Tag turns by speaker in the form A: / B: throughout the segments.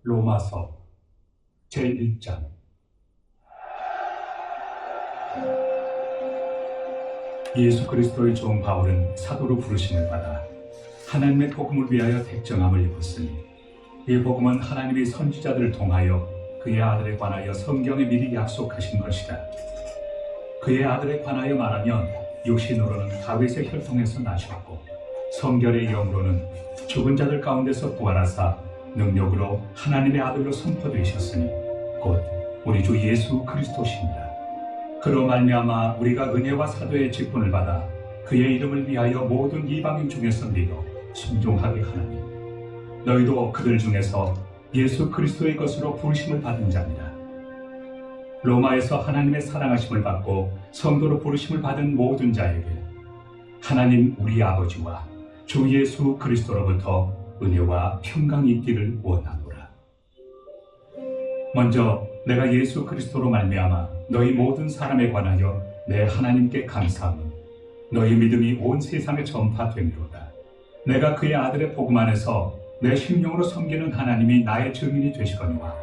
A: 로마서 제1장. 예수 그리스도의 종 바울은 사도로 부르심을 받아 하나님의 복음을 위하여 택정함을 입었으니, 이 복음은 하나님이 선지자들을 통하여 그의 아들에 관하여 성경에 미리 약속하신 것이다. 그의 아들에 관하여 말하면 육신으로는 다윗의 혈통에서 나셨고 성결의 영으로는 죽은 자들 가운데서 부활하사 능력으로 하나님의 아들로 선포되셨으니 곧 우리 주 예수 그리스도십니다. 그로 말미암아 우리가 은혜와 사도의 직분을 받아 그의 이름을 위하여 모든 이방인 중에서 믿어 순종하게 하나니, 너희도 그들 중에서 예수 그리스도의 것으로 부르심을 받은 자입니다. 로마에서 하나님의 사랑하심을 받고 성도로 부르심을 받은 모든 자에게 하나님 우리 아버지와 주 예수 그리스도로부터 은혜와 평강이 있기를 원하노라. 먼저 내가 예수 그리스도로 말미암아 너희 모든 사람에 관하여 내 하나님께 감사함은 너희 믿음이 온 세상에 전파됨이로다. 내가 그의 아들의 복음 안에서 내 심령으로 섬기는 하나님이 나의 증인이 되시거니와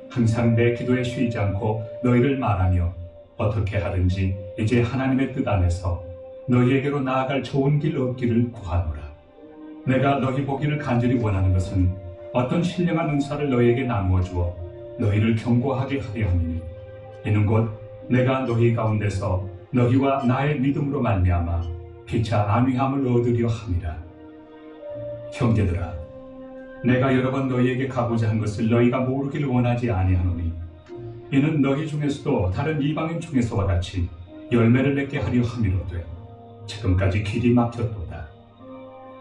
A: 항상 내 기도에 쉬지 않고 너희를 말하며 어떻게 하든지 이제 하나님의 뜻 안에서 너희에게로 나아갈 좋은 길 얻기를 구하노라. 내가 너희 보기를 간절히 원하는 것은 어떤 신령한 은사를 너희에게 나누어 주어 너희를 견고하게 하려 함이니, 이는 곧 내가 너희 가운데서 너희와 나의 믿음으로 말미암아 피차 안위함을 얻으려 함이라. 형제들아, 내가 여러 번 너희에게 가고자 한 것을 너희가 모르기를 원하지 아니하노니, 이는 너희 중에서도 다른 이방인 중에서와 같이 열매를 맺게 하려 함이로되 지금까지 길이 막혔도다.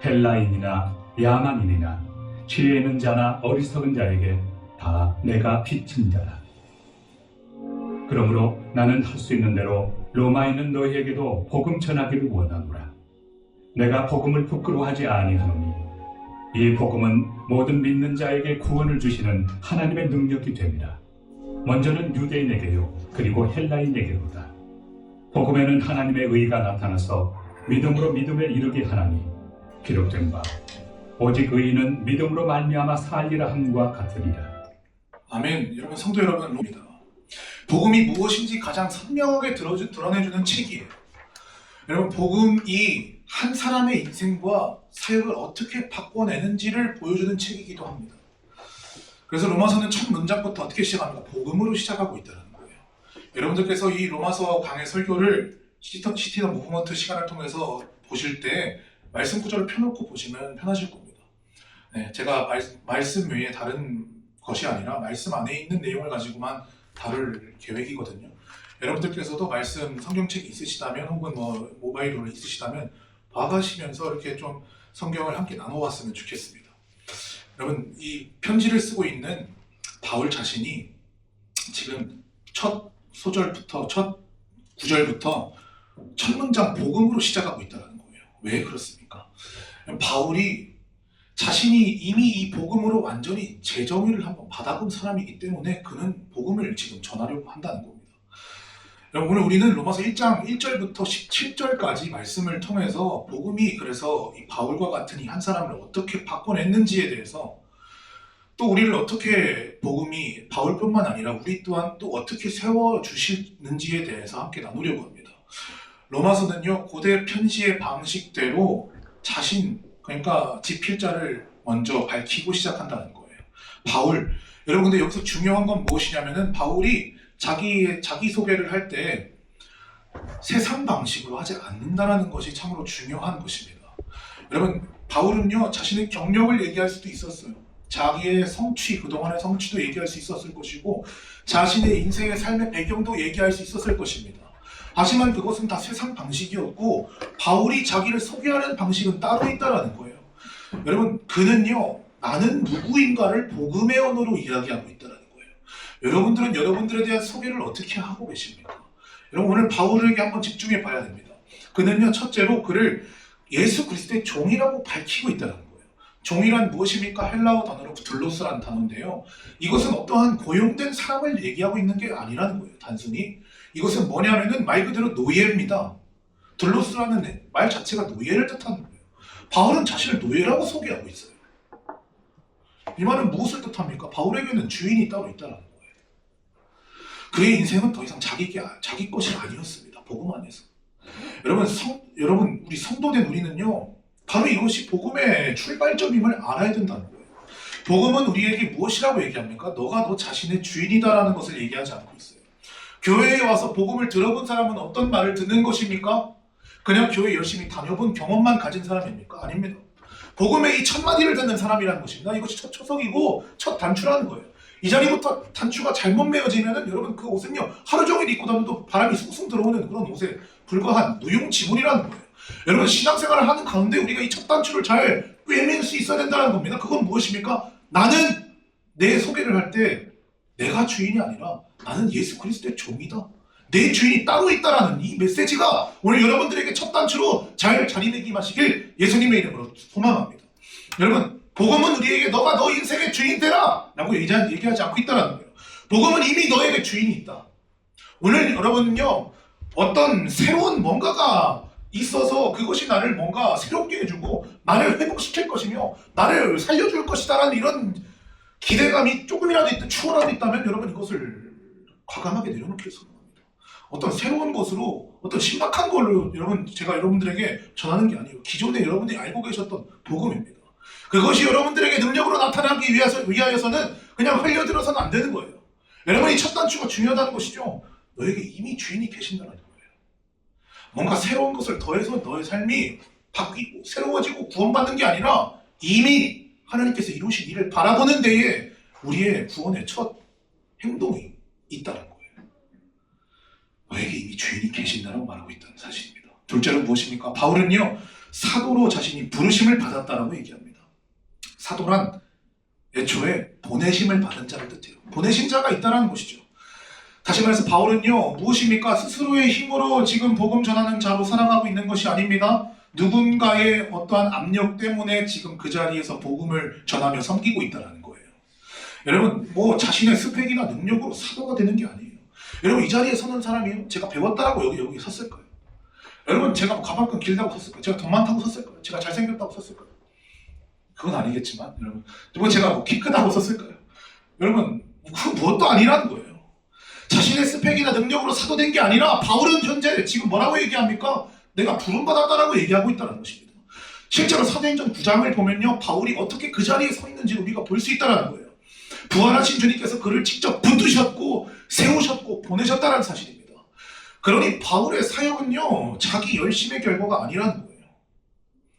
A: 헬라인이나 야만인이나 지혜 있는 자나 어리석은 자에게 다 내가 빚진 자라. 그러므로 나는 할 수 있는 대로 로마에 있는 너희에게도 복음 전하기를 원하노라. 내가 복음을 부끄러워하지 아니하노니 이 복음은 모든 믿는 자에게 구원을 주시는 하나님의 능력이 됨이라. 먼저는 유대인에게요, 그리고 헬라인에게로다. 복음에는 하나님의 의가 나타나서 믿음으로 믿음에 이르게 하나니, 기록된 바 오직 의인은 믿음으로 말미암아 살리라 함과 같으리라.
B: 아멘. 여러분, 성도 여러분, 로입니다. 복음이 무엇인지 가장 선명하게 드러내주는 책이에요. 여러분, 복음이 한 사람의 인생과 사역을 어떻게 바꿔내는지를 보여주는 책이기도 합니다. 그래서 로마서는 첫 문장부터 어떻게 시작합니까? 복음으로 시작하고 있다는 거예요. 여러분들께서 이 로마서 강의 설교를 시티 더 무브먼트 시간을 통해서 보실 때 말씀 구절을 펴놓고 보시면 편하실 겁니다. 네, 제가 말씀 외에 다른 것이 아니라 말씀 안에 있는 내용을 가지고만 다룰 계획이거든요. 여러분들께서도 말씀 성경책이 있으시다면 혹은 모바일로 있으시다면 봐가시면서 이렇게 좀 성경을 함께 나눠봤으면 좋겠습니다. 여러분, 이 편지를 쓰고 있는 바울 자신이 지금 첫 소절부터 첫 구절부터 첫 문장 복음으로 시작하고 있다는 거예요. 왜 그렇습니까? 바울이 자신이 이미 이 복음으로 완전히 재정의를 한번 받아본 사람이기 때문에 그는 복음을 지금 전하려고 한다는 겁니다. 오늘 우리는 로마서 1장 1절부터 17절까지 말씀을 통해서 복음이 그래서 이 바울과 같은 이 한 사람을 어떻게 바꿔냈는지에 대해서, 또 우리를 어떻게 복음이 바울뿐만 아니라 우리 또한 또 어떻게 세워주시는지에 대해서 함께 나누려고 합니다. 로마서는요, 고대 편지의 방식대로 그러니까 지필자를 먼저 밝히고 시작한다는 거예요. 바울, 여러분, 근데 여기서 중요한 건 무엇이냐면은 바울이 자기 소개를 할 때 세상 방식으로 하지 않는다는 것이 참으로 중요한 것입니다. 여러분, 바울은요, 자신의 경력을 얘기할 수도 있었어요. 자기의 성취, 그동안의 성취도 얘기할 수 있었을 것이고 자신의 인생의 삶의 배경도 얘기할 수 있었을 것입니다. 하지만 그것은 다 세상 방식이었고 바울이 자기를 소개하는 방식은 따로 있다는 거예요. 여러분, 그는요, 나는 누구인가를 복음의 언어로 이야기하고 있다는 거예요. 여러분들은 여러분들에 대한 소개를 어떻게 하고 계십니까? 여러분, 오늘 바울에게 한번 집중해 봐야 됩니다. 그는요, 첫째로 그를 예수 그리스도의 종이라고 밝히고 있다는 거예요. 종이란 무엇입니까? 헬라어 단어로 둘로스라는 단어인데요, 이것은 어떠한 고용된 사람을 얘기하고 있는 게 아니라는 거예요. 단순히 이것은 뭐냐면은 말 그대로 노예입니다. 둘로스라는 말 자체가 노예를 뜻하는 거예요. 바울은 자신을 노예라고 소개하고 있어요. 이 말은 무엇을 뜻합니까? 바울에게는 주인이 따로 있다는 거예요. 그의 인생은 더 이상 자기 것이 아니었습니다. 복음 안에서. 여러분, 우리 성도된 우리는요, 바로 이것이 복음의 출발점임을 알아야 된다는 거예요. 복음은 우리에게 무엇이라고 얘기합니까? 너가 너 자신의 주인이다라는 것을 얘기하지 않고 있어요. 교회에 와서 복음을 들어본 사람은 어떤 말을 듣는 것입니까? 그냥 교회 열심히 다녀본 경험만 가진 사람입니까? 아닙니다. 복음의 이 첫 마디를 듣는 사람이라는 것입니다. 이것이 첫 초석이고 첫 단추라는 거예요. 이 자리부터 단추가 잘못 메어지면은 여러분 그 옷은요 하루 종일 입고 다녀도 바람이 숭숭 들어오는 그런 옷에 불과한 무용지물이라는 거예요. 여러분 신앙생활을 하는 가운데 우리가 이 첫 단추를 잘 꿰맬 수 있어야 된다는 겁니다. 그건 무엇입니까? 나는 내 소개를 할 때 내가 주인이 아니라 나는 예수 그리스도의 종이다. 내 주인이 따로 있다라는 이 메시지가 오늘 여러분들에게 첫 단추로 잘 자리매김하시길 예수님의 이름으로 소망합니다. 여러분 복음은 우리에게 너가 너 인생의 주인 되라 라고 얘기하지 않고 있다는 거예요. 복음은 이미 너에게 주인이 있다. 오늘 여러분은요 어떤 새로운 뭔가가 있어서 그것이 나를 뭔가 새롭게 해주고 나를 회복시킬 것이며 나를 살려줄 것이다라는 이런 기대감이 조금이라도 추월하고 있다면 여러분 이것을 과감하게 내려놓기를 소망합니다. 어떤 새로운 것으로 어떤 신박한 걸로 제가 여러분들에게 전하는 게 아니에요. 기존에 여러분들이 알고 계셨던 복음입니다. 그것이 여러분들에게 능력으로 나타나기 위하여서는 그냥 흘려들어서는 안 되는 거예요. 여러분이 첫 단추가 중요하다는 것이죠. 너에게 이미 주인이 계신다는 거예요. 뭔가 새로운 것을 더해서 너의 삶이 바뀌고 새로워지고 구원받는 게 아니라 이미 하나님께서 이루신 일을 바라보는 데에 우리의 구원의 첫 행동이 있다는 거예요. 너에게 이미 주인이 계신다라고 말하고 있다는 사실입니다. 둘째로 무엇입니까? 바울은요 사도로 자신이 부르심을 받았다라고 얘기합니다. 사도란 애초에 보내심을 받은 자를 뜻해요. 보내신 자가 있다는 것이죠. 다시 말해서 바울은요 무엇입니까? 스스로의 힘으로 지금 복음 전하는 자로 살아가고 있는 것이 아닙니다. 누군가의 어떠한 압력 때문에 지금 그 자리에서 복음을 전하며 섬기고 있다는 거예요. 여러분 뭐 자신의 스펙이나 능력으로 사도가 되는 게 아니에요. 여러분 이 자리에 서는 사람이요 제가 배웠다라고 여기 섰을 거예요. 여러분 제가 가방끈 길다고 섰을 거예요. 제가 돈 많다고 섰을 거예요. 제가 잘생겼다고 섰을 거예요. 그건 아니겠지만 여러분 또 제가 뭐 키 크다고 섰을 거예요. 여러분 그건 무엇도 아니라는 거예요. 자신의 스펙이나 능력으로 사도된 게 아니라 바울은 현재 지금 뭐라고 얘기합니까? 내가 부름받았다라고 얘기하고 있다는 것입니다. 실제로 사도행전 9장을 보면요 바울이 어떻게 그 자리에 서 있는지 우리가 볼 수 있다는 거예요. 부활하신 주님께서 그를 직접 붙드셨고 세우셨고 보내셨다는 사실입니다. 그러니 바울의 사역은요 자기 열심의 결과가 아니라는 거예요.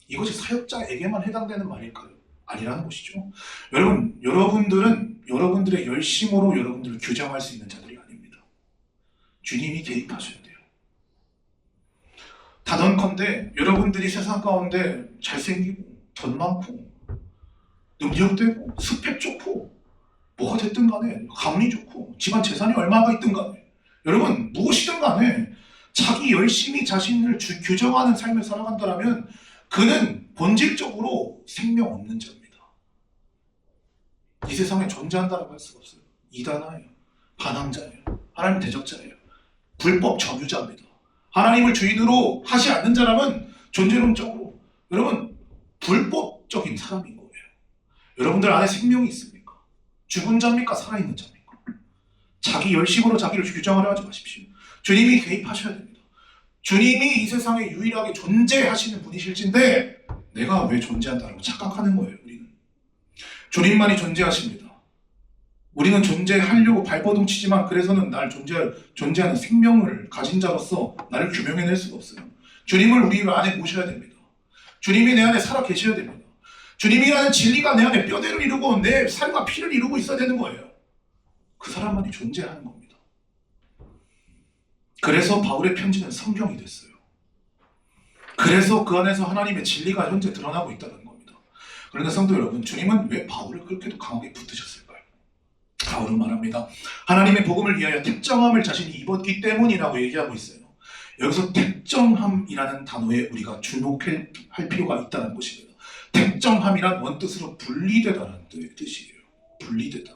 B: 이것이 사역자에게만 해당되는 말일까요? 아니라는 것이죠. 여러분들은 여러분들의 열심으로 여러분들을 규정할 수 있는 자들이 아닙니다. 주님이 개입하셔야 돼요. 단언컨대 여러분들이 세상 가운데 잘생기고 돈 많고 능력되고 스펙 좋고 뭐가 됐든 간에 가문이 좋고 집안 재산이 얼마가 있든 간에 여러분 무엇이든 간에 자기 열심히 자신을 규정하는 삶을 살아간다면 그는 본질적으로 생명 없는 자입니다. 이 세상에 존재한다고 할 수가 없어요. 이단아예요. 반항자예요. 하나님 대적자예요. 불법 점유자입니다. 하나님을 주인으로 하지 않는 사람은 존재론적으로 여러분 불법적인 사람인 거예요. 여러분들 안에 생명이 있습니까? 죽은 자입니까? 살아있는 자입니까? 자기 열심으로 자기를 규정하려 하지 마십시오. 주님이 개입하셔야 됩니다. 주님이 이 세상에 유일하게 존재하시는 분이실진데 내가 왜 존재한다고 착각하는 거예요. 우리는 주님만이 존재하십니다. 우리는 존재하려고 발버둥 치지만 그래서는 날 존재하는 생명을 가진 자로서 나를 규명해낼 수가 없어요. 주님을 우리 안에 모셔야 됩니다. 주님이 내 안에 살아 계셔야 됩니다. 주님이라는 진리가 내 안에 뼈대를 이루고 내 살과 피를 이루고 있어야 되는 거예요. 그 사람만이 존재하는 겁니다. 그래서 바울의 편지는 성경이 됐어요. 그래서 그 안에서 하나님의 진리가 현재 드러나고 있다는 겁니다. 그런데 성도 여러분, 주님은 왜 바울을 그렇게도 강하게 붙드셨을까요? 바울은 말합니다. 하나님의 복음을 위하여 택정함을 자신이 입었기 때문이라고 얘기하고 있어요. 여기서 택정함이라는 단어에 우리가 주목할 필요가 있다는 것입니다. 택정함이란 원뜻으로 분리되다라는 뜻이에요. 분리되다.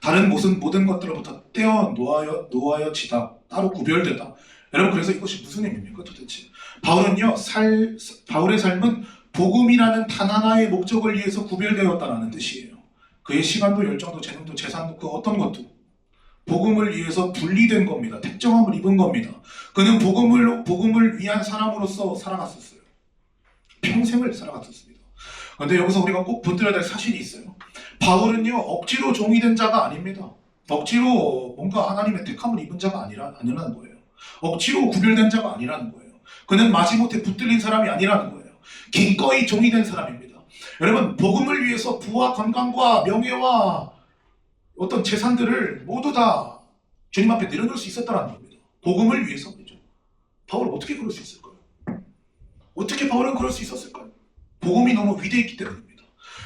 B: 다른 모든 것들로부터 떼어 놓아여지다. 따로 구별되다. 여러분 그래서 이것이 무슨 의미입니까 도대체? 바울의 삶은 복음이라는 단 하나의 목적을 위해서 구별되었다는 뜻이에요. 그의 시간도 열정도 재능도 재산도 그 어떤 것도 복음을 위해서 분리된 겁니다. 택정함을 입은 겁니다. 그는 복음을 위한 사람으로서 살아갔었어요. 평생을 살아갔었습니다. 그런데 여기서 우리가 꼭 붙들어야 될 사실이 있어요. 바울은요, 억지로 종이 된 자가 아닙니다. 억지로 뭔가 하나님의 택함을 입은 자가 아니라는 거예요. 억지로 구별된 자가 아니라는 거예요. 그는 마지못해 붙들린 사람이 아니라는 거예요. 기꺼이 종이 된 사람입니다. 여러분, 복음을 위해서 부와 건강과 명예와 어떤 재산들을 모두 다 주님 앞에 내려놓을 수 있었다는 겁니다. 복음을 위해서. 바울은 어떻게 그럴 수 있을까요? 어떻게 바울은 그럴 수 있었을까요? 복음이 너무 위대했기 때문입니다.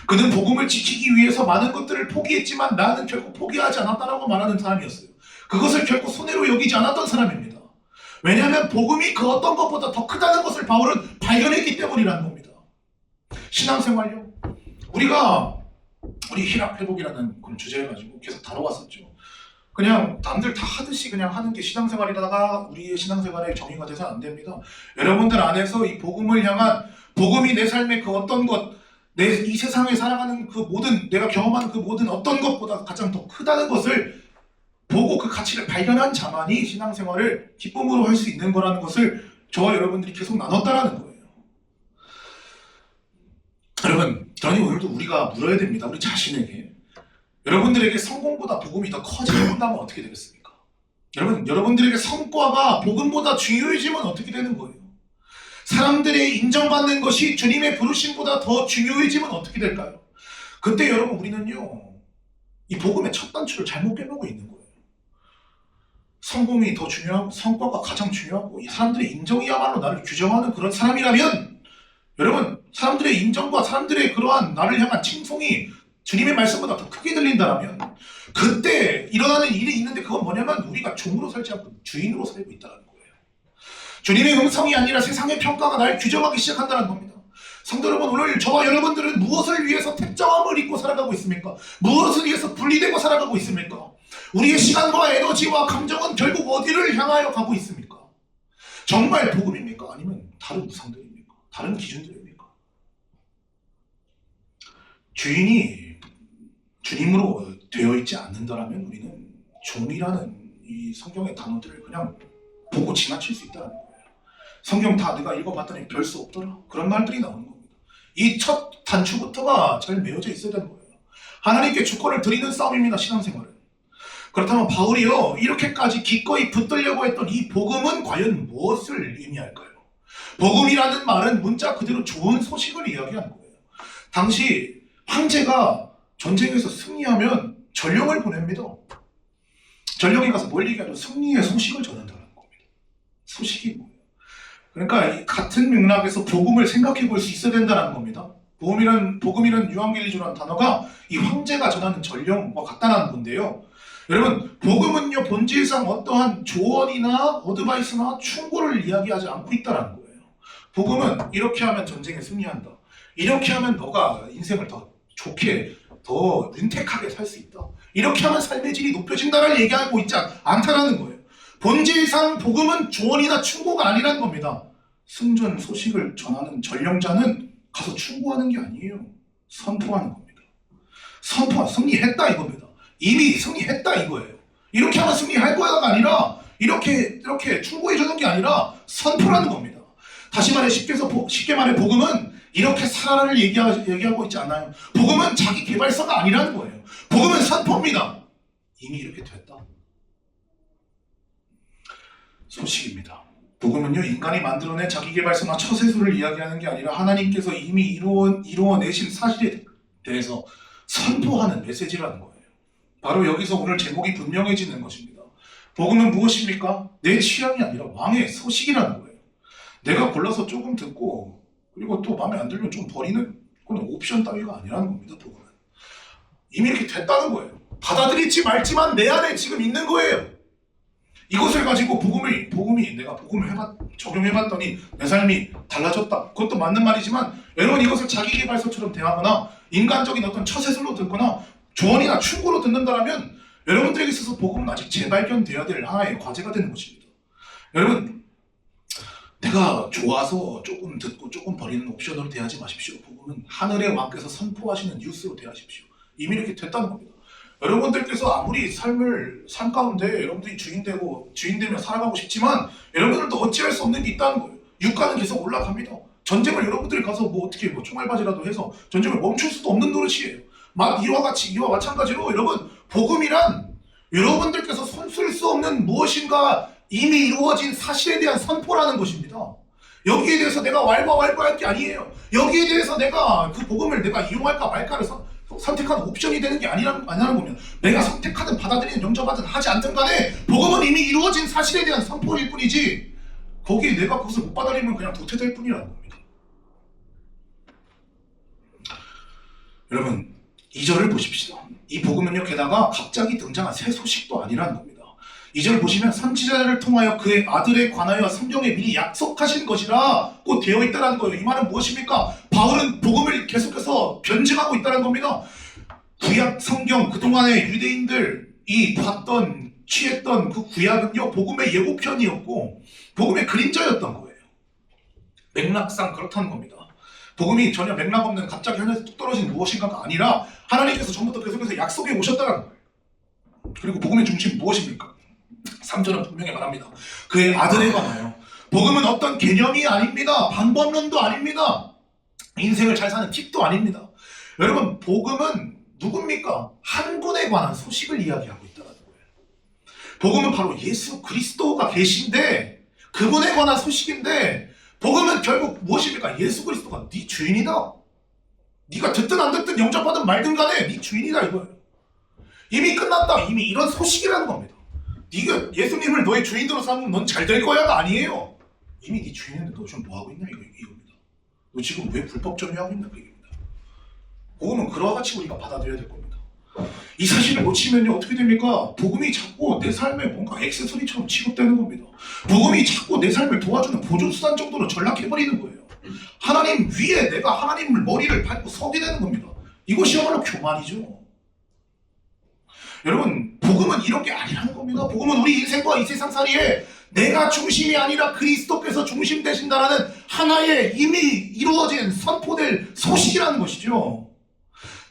B: 그는 복음을 지키기 위해서 많은 것들을 포기했지만 나는 결코 포기하지 않았다라고 말하는 사람이었어요. 그것을 결코 손해로 여기지 않았던 사람입니다. 왜냐하면 복음이 그 어떤 것보다 더 크다는 것을 바울은 발견했기 때문이라는 겁니다. 신앙생활요. 우리 희락 회복이라는 그런 주제를 가지고 계속 다뤄왔었죠. 그냥 남들 다 하듯이 그냥 하는 게 신앙생활이다가 우리의 신앙생활의 정의가 돼서는 안 됩니다. 여러분들 안에서 이 복음을 향한, 복음이 내 삶의 그 어떤 것, 이 세상에 살아가는 그 모든, 내가 경험하는 그 모든 어떤 것보다 가장 더 크다는 것을 보고 그 가치를 발견한 자만이 신앙생활을 기쁨으로 할 수 있는 거라는 것을 저와 여러분들이 계속 나눴다라는 거예요. 여러분, 그러니 오늘도 우리가 물어야 됩니다. 우리 자신에게. 여러분들에게 성공보다 복음이 더 커진다면 어떻게 되겠습니까? 여러분들에게 성과가 복음보다 중요해지면 어떻게 되는 거예요? 사람들의 인정받는 것이 주님의 부르심보다 더 중요해지면 어떻게 될까요? 그때 여러분, 우리는요, 이 복음의 첫 단추를 잘못 깨보고 있는 거예요. 성공이 더 중요하고 성과가 가장 중요하고 이 사람들의 인정이야말로 나를 규정하는 그런 사람이라면, 여러분, 사람들의 인정과 사람들의 그러한 나를 향한 칭송이 주님의 말씀보다 더 크게 들린다면 그때 일어나는 일이 있는데, 그건 뭐냐면 우리가 종으로 살지 않고 주인으로 살고 있다는 거예요. 주님의 음성이 아니라 세상의 평가가 날 규정하기 시작한다는 겁니다. 성도 여러분, 오늘 저와 여러분들은 무엇을 위해서 택정함을 입고 살아가고 있습니까? 무엇을 위해서 분리되고 살아가고 있습니까? 우리의 시간과 에너지와 감정은 결국 어디를 향하여 가고 있습니까? 정말 복음입니까? 아니면 다른 우상들입니까? 다른 기준들입니까? 주인이 주님으로 되어 있지 않는다면 우리는 종이라는 이 성경의 단어들을 그냥 보고 지나칠 수 있다는 거예요. 성경 다 내가 읽어봤더니 별 수 없더라, 그런 말들이 나오는 겁니다. 이 첫 단추부터가 잘 매어져 있어야 되는 거예요. 하나님께 주권을 드리는 싸움입니다, 신앙생활은. 그렇다면 바울이요, 이렇게까지 기꺼이 붙들려고 했던 이 복음은 과연 무엇을 의미할까요? 복음이라는 말은 문자 그대로 좋은 소식을 이야기하는 거예요. 당시 황제가 전쟁에서 승리하면 전령을 보냅니다. 전령에 가서 뭘 얘기하죠? 승리의 소식을 전한다는 겁니다. 소식이 뭐예요? 그러니까 이 같은 맥락에서 복음을 생각해 볼 수 있어야 된다는 겁니다. 복음이라는 유앙겔리조라는 단어가 이 황제가 전하는 전령과 같다는 건데요. 여러분, 복음은요, 본질상 어떠한 조언이나 어드바이스나 충고를 이야기하지 않고 있다는 거예요. 복음은 이렇게 하면 전쟁에 승리한다, 이렇게 하면 너가 인생을 더 좋게, 더 윤택하게 살 수 있다, 이렇게 하면 삶의 질이 높여진다를 얘기하고 있지 않다라는 거예요. 본질상 복음은 조언이나 충고가 아니라는 겁니다. 승전 소식을 전하는 전령자는 가서 충고하는 게 아니에요. 선포하는 겁니다. 승리했다 이겁니다. 이미 승리했다 이거예요. 이렇게 하면 승리할 거야가 아니라 이렇게 충고해 주는 게 아니라 선포라는 겁니다. 다시 말해, 쉽게 말해 복음은 이렇게 살아라를 얘기하고 있지 않아요. 복음은 자기 개발서가 아니라는 거예요. 복음은 선포입니다. 이미 이렇게 됐다. 소식입니다. 복음은요, 인간이 만들어낸 자기개발서나 처세술을 이야기하는 게 아니라 하나님께서 이미 이루어내신 사실에 대해서 선포하는 메시지라는 거예요. 바로 여기서 오늘 제목이 분명해지는 것입니다. 복음은 무엇입니까? 내 취향이 아니라 왕의 소식이라는 거예요. 내가 골라서 조금 듣고 그리고 또 마음에 안 들면 좀 버리는 그건 옵션 따위가 아니라는 겁니다. 복음은 이미 이렇게 됐다는 거예요. 받아들일지 말지만 내 안에 지금 있는 거예요. 이것을 가지고 복음이 내가 복음을 적용해봤더니 내 삶이 달라졌다, 그것도 맞는 말이지만, 여러분, 이것을 자기개발서처럼 대하거나 인간적인 어떤 처세술로 듣거나 조언이나 충고로 듣는다면 여러분들에게 있어서 복음은 아직 재발견되어야 될 하나의 과제가 되는 것입니다. 여러분, 내가 좋아서 조금 듣고 조금 버리는 옵션으로 대하지 마십시오. 복음은 하늘의 왕께서 선포하시는 뉴스로 대하십시오. 이미 이렇게 됐다는 겁니다. 여러분들께서 아무리 삶 가운데 여러분들이 주인되며 살아가고 싶지만 여러분들도 어찌할 수 없는 게 있다는 거예요. 유가는 계속 올라갑니다. 전쟁을 여러분들이 가서 어떻게 총알바지라도 해서 전쟁을 멈출 수도 없는 노릇이에요. 이와 마찬가지로 여러분, 복음이란 여러분들께서 손쓸 수 없는 무엇인가 이미 이루어진 사실에 대한 선포라는 것입니다. 여기에 대해서 내가 왈가왈부할 게 아니에요. 여기에 대해서 내가 그 복음을 내가 이용할까 말까를 선택하는 옵션이 되는 게 아니라는 겁니다. 내가 선택하든 받아들이든 영접하든 하지 않든 간에 복음은 이미 이루어진 사실에 대한 선포일 뿐이지, 거기에 내가 그것을 못 받아들이면 그냥 도태될 뿐이라는 겁니다. 여러분, 2절을 보십시오. 이 복음은요, 게다가 갑자기 등장한 새 소식도 아니라는 겁니다. 2절 보시면 선지자를 통하여 그의 아들에 관하여 성경에 미리 약속하신 것이라고 되어 있다는 거예요. 이 말은 무엇입니까? 바울은 복음을 계속해서 변증하고 있다는 겁니다. 구약 성경, 그동안의 유대인들이 봤던, 취했던 그 구약은요, 복음의 예고편이었고 복음의 그림자였던 거예요. 맥락상 그렇다는 겁니다. 복음이 전혀 맥락 없는 갑자기 하늘에서 뚝 떨어진 무엇인가가 아니라 하나님께서 전부터 계속해서 약속해 오셨다는 거예요. 그리고 복음의 중심이 무엇입니까? 3절은 분명히 말합니다. 그의 아들에 관하여. 복음은 어떤 개념이 아닙니다. 방법론도 아닙니다. 인생을 잘 사는 팁도 아닙니다. 여러분, 복음은 누굽니까? 한 분에 관한 소식을 이야기하고 있다는 거예요. 복음은 바로 예수 그리스도가 계신데 그분에 관한 소식인데, 복음은 결국 무엇입니까? 예수 그리스도가 네 주인이다. 네가 듣든 안 듣든 영접하든 말든 간에 네 주인이다 이거예요. 이미 끝났다. 이미 이런 소식이라는 겁니다. 네가 예수님을 너의 주인으로 삼으면 넌 잘 될 거야가 아니에요. 이미 네 주인인데 너 지금 뭐 하고 있냐 이겁니다. 너 지금 왜 불법 점유하고 있냐 그 얘기입니다. 복음은 그와 같이 우리가 받아들여야 될 겁니다. 이 사실을 놓치면요 어떻게 됩니까? 복음이 자꾸 내 삶에 뭔가 액세서리처럼 취급되는 겁니다. 복음이 자꾸 내 삶을 도와주는 보조수단 정도로 전락해버리는 거예요. 하나님 위에 내가 하나님을 머리를 밟고 서게 되는 겁니다. 이것이야말로 교만이죠. 여러분, 복음은 이런 게 아니라는 겁니다. 복음은 우리 인생과 이 세상살이에 내가 중심이 아니라 그리스도께서 중심 되신다라는 하나의 이미 이루어진 선포될 소식이라는 것이죠.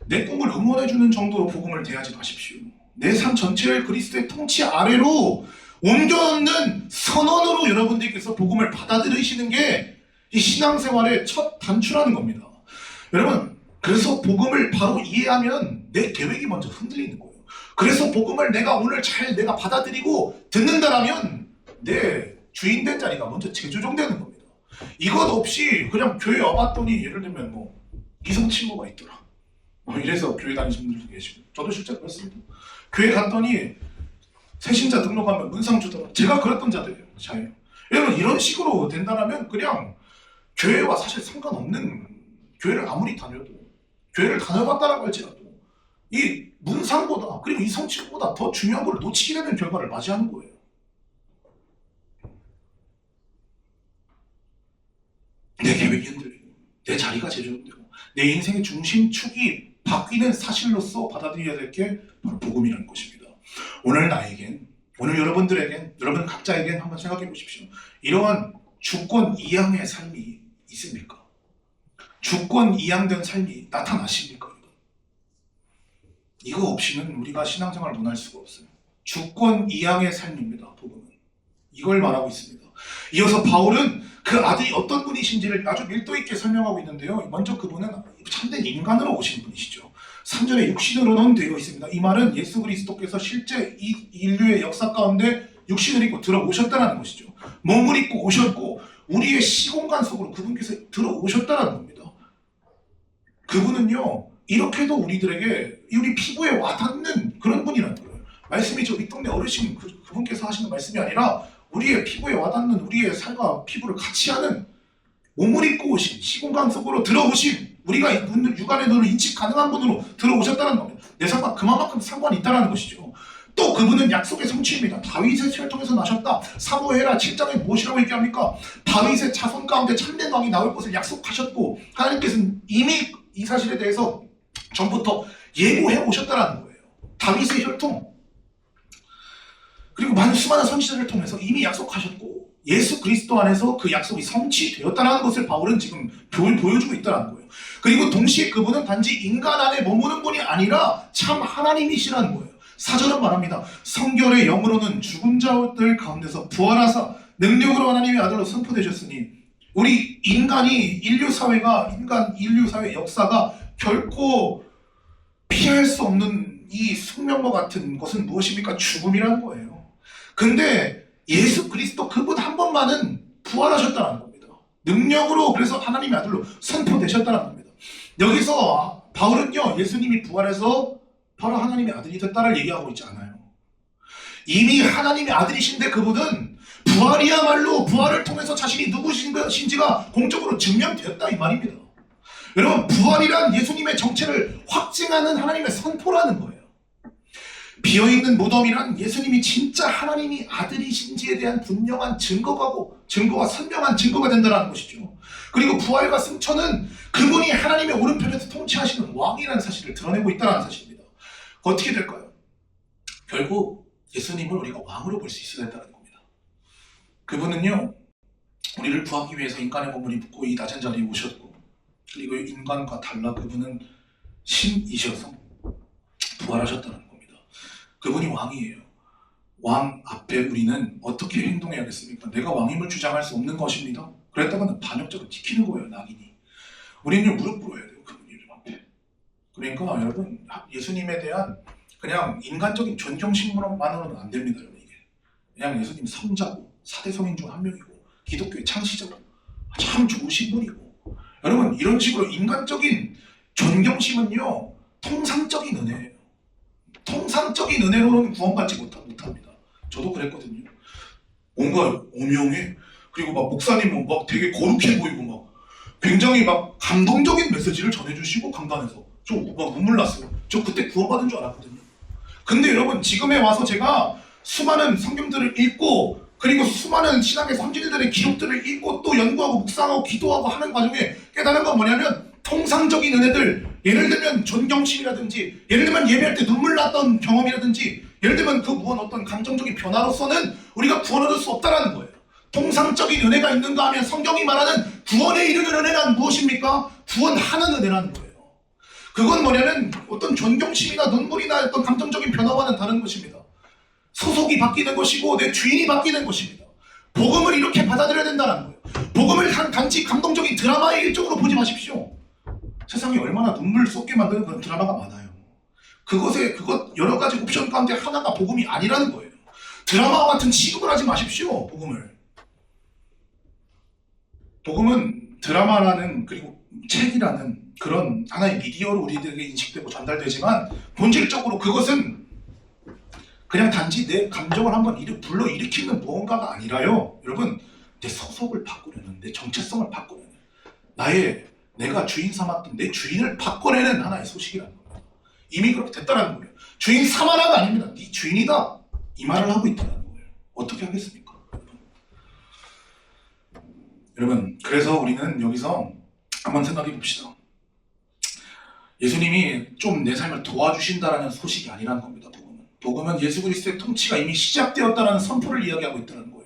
B: 내 꿈을 응원해주는 정도로 복음을 대하지 마십시오. 내 삶 전체를 그리스도의 통치 아래로 옮겨놓는 선언으로 여러분들께서 복음을 받아들이시는 게 이 신앙생활의 첫 단추라는 겁니다. 여러분, 그래서 복음을 바로 이해하면 내 계획이 먼저 흔들리는 거예요. 그래서 복음을 내가 오늘 잘 내가 받아들이고 듣는다라면 내 주인된 자리가 먼저 재조정되는 겁니다. 이것 없이 그냥 교회 와봤더니 예를 들면 이성친구가 있더라. 이래서 교회 다니시는 분들도 계시고, 저도 실제로 그렇습니다. 교회 갔더니 새신자 등록하면 문상 주더라. 제가 그랬던 자들이에요. 여러분, 이런 식으로 된다면 그냥 교회와 사실 상관없는, 교회를 아무리 다녀도, 교회를 다녀봤다라고 할지라도 이 문상보다 그리고 이 성취보다 더 중요한 걸 놓치게 되는 결과를 맞이하는 거예요. 내 계획이 흔들리고 내 자리가 재조정되고 내 인생의 중심축이 바뀌는 사실로서 받아들여야 될 게 바로 복음이라는 것입니다. 오늘 나에겐, 오늘 여러분들에겐, 여러분 각자에겐 한번 생각해 보십시오. 이러한 주권 이양의 삶이 있습니까? 주권 이양된 삶이 나타나십니까? 이거 없이는 우리가 신앙생활을 논할 수가 없어요. 주권 이양의 삶입니다. 복음은 이걸 말하고 있습니다. 이어서 바울은 그 아들이 어떤 분이신지를 아주 밀도 있게 설명하고 있는데요. 먼저 그분은 참된 인간으로 오신 분이시죠. 3절에 육신으로는 되어 있습니다. 이 말은 예수 그리스도께서 실제 이 인류의 역사 가운데 육신을 입고 들어오셨다는 것이죠. 몸을 입고 오셨고 우리의 시공간 속으로 그분께서 들어오셨다는 겁니다. 그분은요 이렇게도 우리들에게 우리 피부에 와닿는 그런 분이라는 거예요. 말씀이 저 윗동네 어르신 그분께서 하시는 말씀이 아니라 우리의 피부에 와닿는, 우리의 살과 피부를 같이 하는, 몸을 입고 오신, 시공간 속으로 들어오신, 우리가 육안의 눈으로 인식 가능한 분으로 들어오셨다는 겁니다. 내 삶과 그만큼 상관이 있다는 것이죠. 또 그분은 약속의 성취입니다. 다윗의 혈통에서 나셨다. 사무엘하 7장에 무엇이라고 얘기합니까? 다윗의 자손 가운데 참된 왕이 나올 것을 약속하셨고 하나님께서는 이미 이 사실에 대해서 전부터 예고해 오셨다는 거예요. 다윗의 혈통, 그리고 수많은 선지자를 통해서 이미 약속하셨고 예수 그리스도 안에서 그 약속이 성취되었다는 것을 바울은 지금 보여주고 있다는 거예요. 그리고 동시에 그분은 단지 인간 안에 머무는 분이 아니라 참 하나님이시라는 거예요. 4절은 말합니다. 성결의 영으로는 죽은 자들 가운데서 부활하사 능력으로 하나님의 아들로 선포되셨으니 우리 인간 인류 사회 역사가 결코 피할 수 없는 이 숙명과 같은 것은 무엇입니까? 죽음이라는 거예요. 근데 예수 그리스도 그분 한 번만은 부활하셨다는 겁니다. 능력으로 그래서 하나님의 아들로 선포되셨다는 겁니다. 여기서 바울은요, 예수님이 부활해서 바로 하나님의 아들이 됐다를 얘기하고 있지 않아요. 이미 하나님의 아들이신데 그분은 부활이야말로 부활을 통해서 자신이 누구신지가 공적으로 증명되었다 이 말입니다. 여러분, 부활이란 예수님의 정체를 확증하는 하나님의 선포라는 거예요. 비어있는 무덤이란 예수님이 진짜 하나님이 아들이신지에 대한 분명한 증거와 선명한 증거가 된다는 것이죠. 그리고 부활과 승천은 그분이 하나님의 오른편에서 통치하시는 왕이라는 사실을 드러내고 있다는 사실입니다. 어떻게 될까요? 결국 예수님을 우리가 왕으로 볼 수 있어야 된다는 겁니다. 그분은요, 우리를 구하기 위해서 인간의 몸을 입고 이 낮은 자리에 오셨고, 그리고 인간과 달라 그분은 신이셔서 부활하셨다는 겁니다. 그분이 왕이에요. 왕 앞에 우리는 어떻게 행동해야겠습니까? 내가 왕임을 주장할 수 없는 것입니다. 그랬다가는 반역자가 지키는 거예요, 낙인이. 우리는 무릎 꿇어야 돼요, 그분 이름 앞에. 그러니까 여러분, 예수님에 대한 그냥 인간적인 존경심만으로는 안 됩니다, 여러분. 이게 그냥 예수님 성자고 사대성인 중 한 명이고 기독교의 창시자고 참 좋으신 분이고, 여러분, 이런 식으로 인간적인 존경심은요, 통상적인 은혜예요. 통상적인 은혜로는 구원받지 못합니다. 저도 그랬거든요. 뭔가 오명해. 그리고 막 목사님은 막 되게 거룩해 보이고 막 굉장히 막 감동적인 메시지를 전해주시고 강단에서 저 막 눈물 났어요. 저 그때 구원받은 줄 알았거든요. 근데 여러분, 지금에 와서 제가 수많은 성경들을 읽고 그리고 수많은 신학의 성질들의 기록들을 읽고 또 연구하고 묵상하고 기도하고 하는 과정에 깨달은 건 뭐냐면, 통상적인 은혜들, 예를 들면 존경심이라든지, 예를 들면 예배할 때 눈물 났던 경험이라든지, 예를 들면 그 무언 어떤 감정적인 변화로서는 우리가 구원 얻을 수 없다라는 거예요. 통상적인 은혜가 있는가 하면 성경이 말하는 구원에 이르는 은혜란 무엇입니까? 구원하는 은혜라는 거예요. 그건 뭐냐면 어떤 존경심이나 눈물이나 어떤 감정적인 변화와는 다른 것입니다. 소속이 바뀌는 것이고 내 주인이 바뀌는 것입니다. 복음을 이렇게 받아들여야 된다는 거예요. 복음을 단지 감동적인 드라마의 일종으로 보지 마십시오. 세상에 얼마나 눈물 쏟게 만드는 그런 드라마가 많아요. 그것 여러 가지 옵션 가운데 하나가 복음이 아니라는 거예요. 드라마와 같은 취급을 하지 마십시오. 복음은 드라마라는, 그리고 책이라는 그런 하나의 미디어로 우리들에게 인식되고 전달되지만, 본질적으로 그것은 그냥 단지 내 감정을 한번 불러일으키는 무언가가 아니라요, 여러분, 내 소속을 바꾸려는, 내 정체성을 바꾸려는, 내가 주인 삼았던 내 주인을 바꿔내는 하나의 소식이라는 겁니다. 이미 그렇게 됐다는 거예요. 주인 삼아라가 아닙니다. 네 주인이다, 이 말을 하고 있다는 거예요. 어떻게 하겠습니까, 여러분? 그래서 우리는 여기서 한번 생각해 봅시다. 예수님이 좀 내 삶을 도와주신다라는 소식이 아니라는 겁니다. 복음은 예수 그리스도의 통치가 이미 시작되었다는 선포를 이야기하고 있다는 거예요.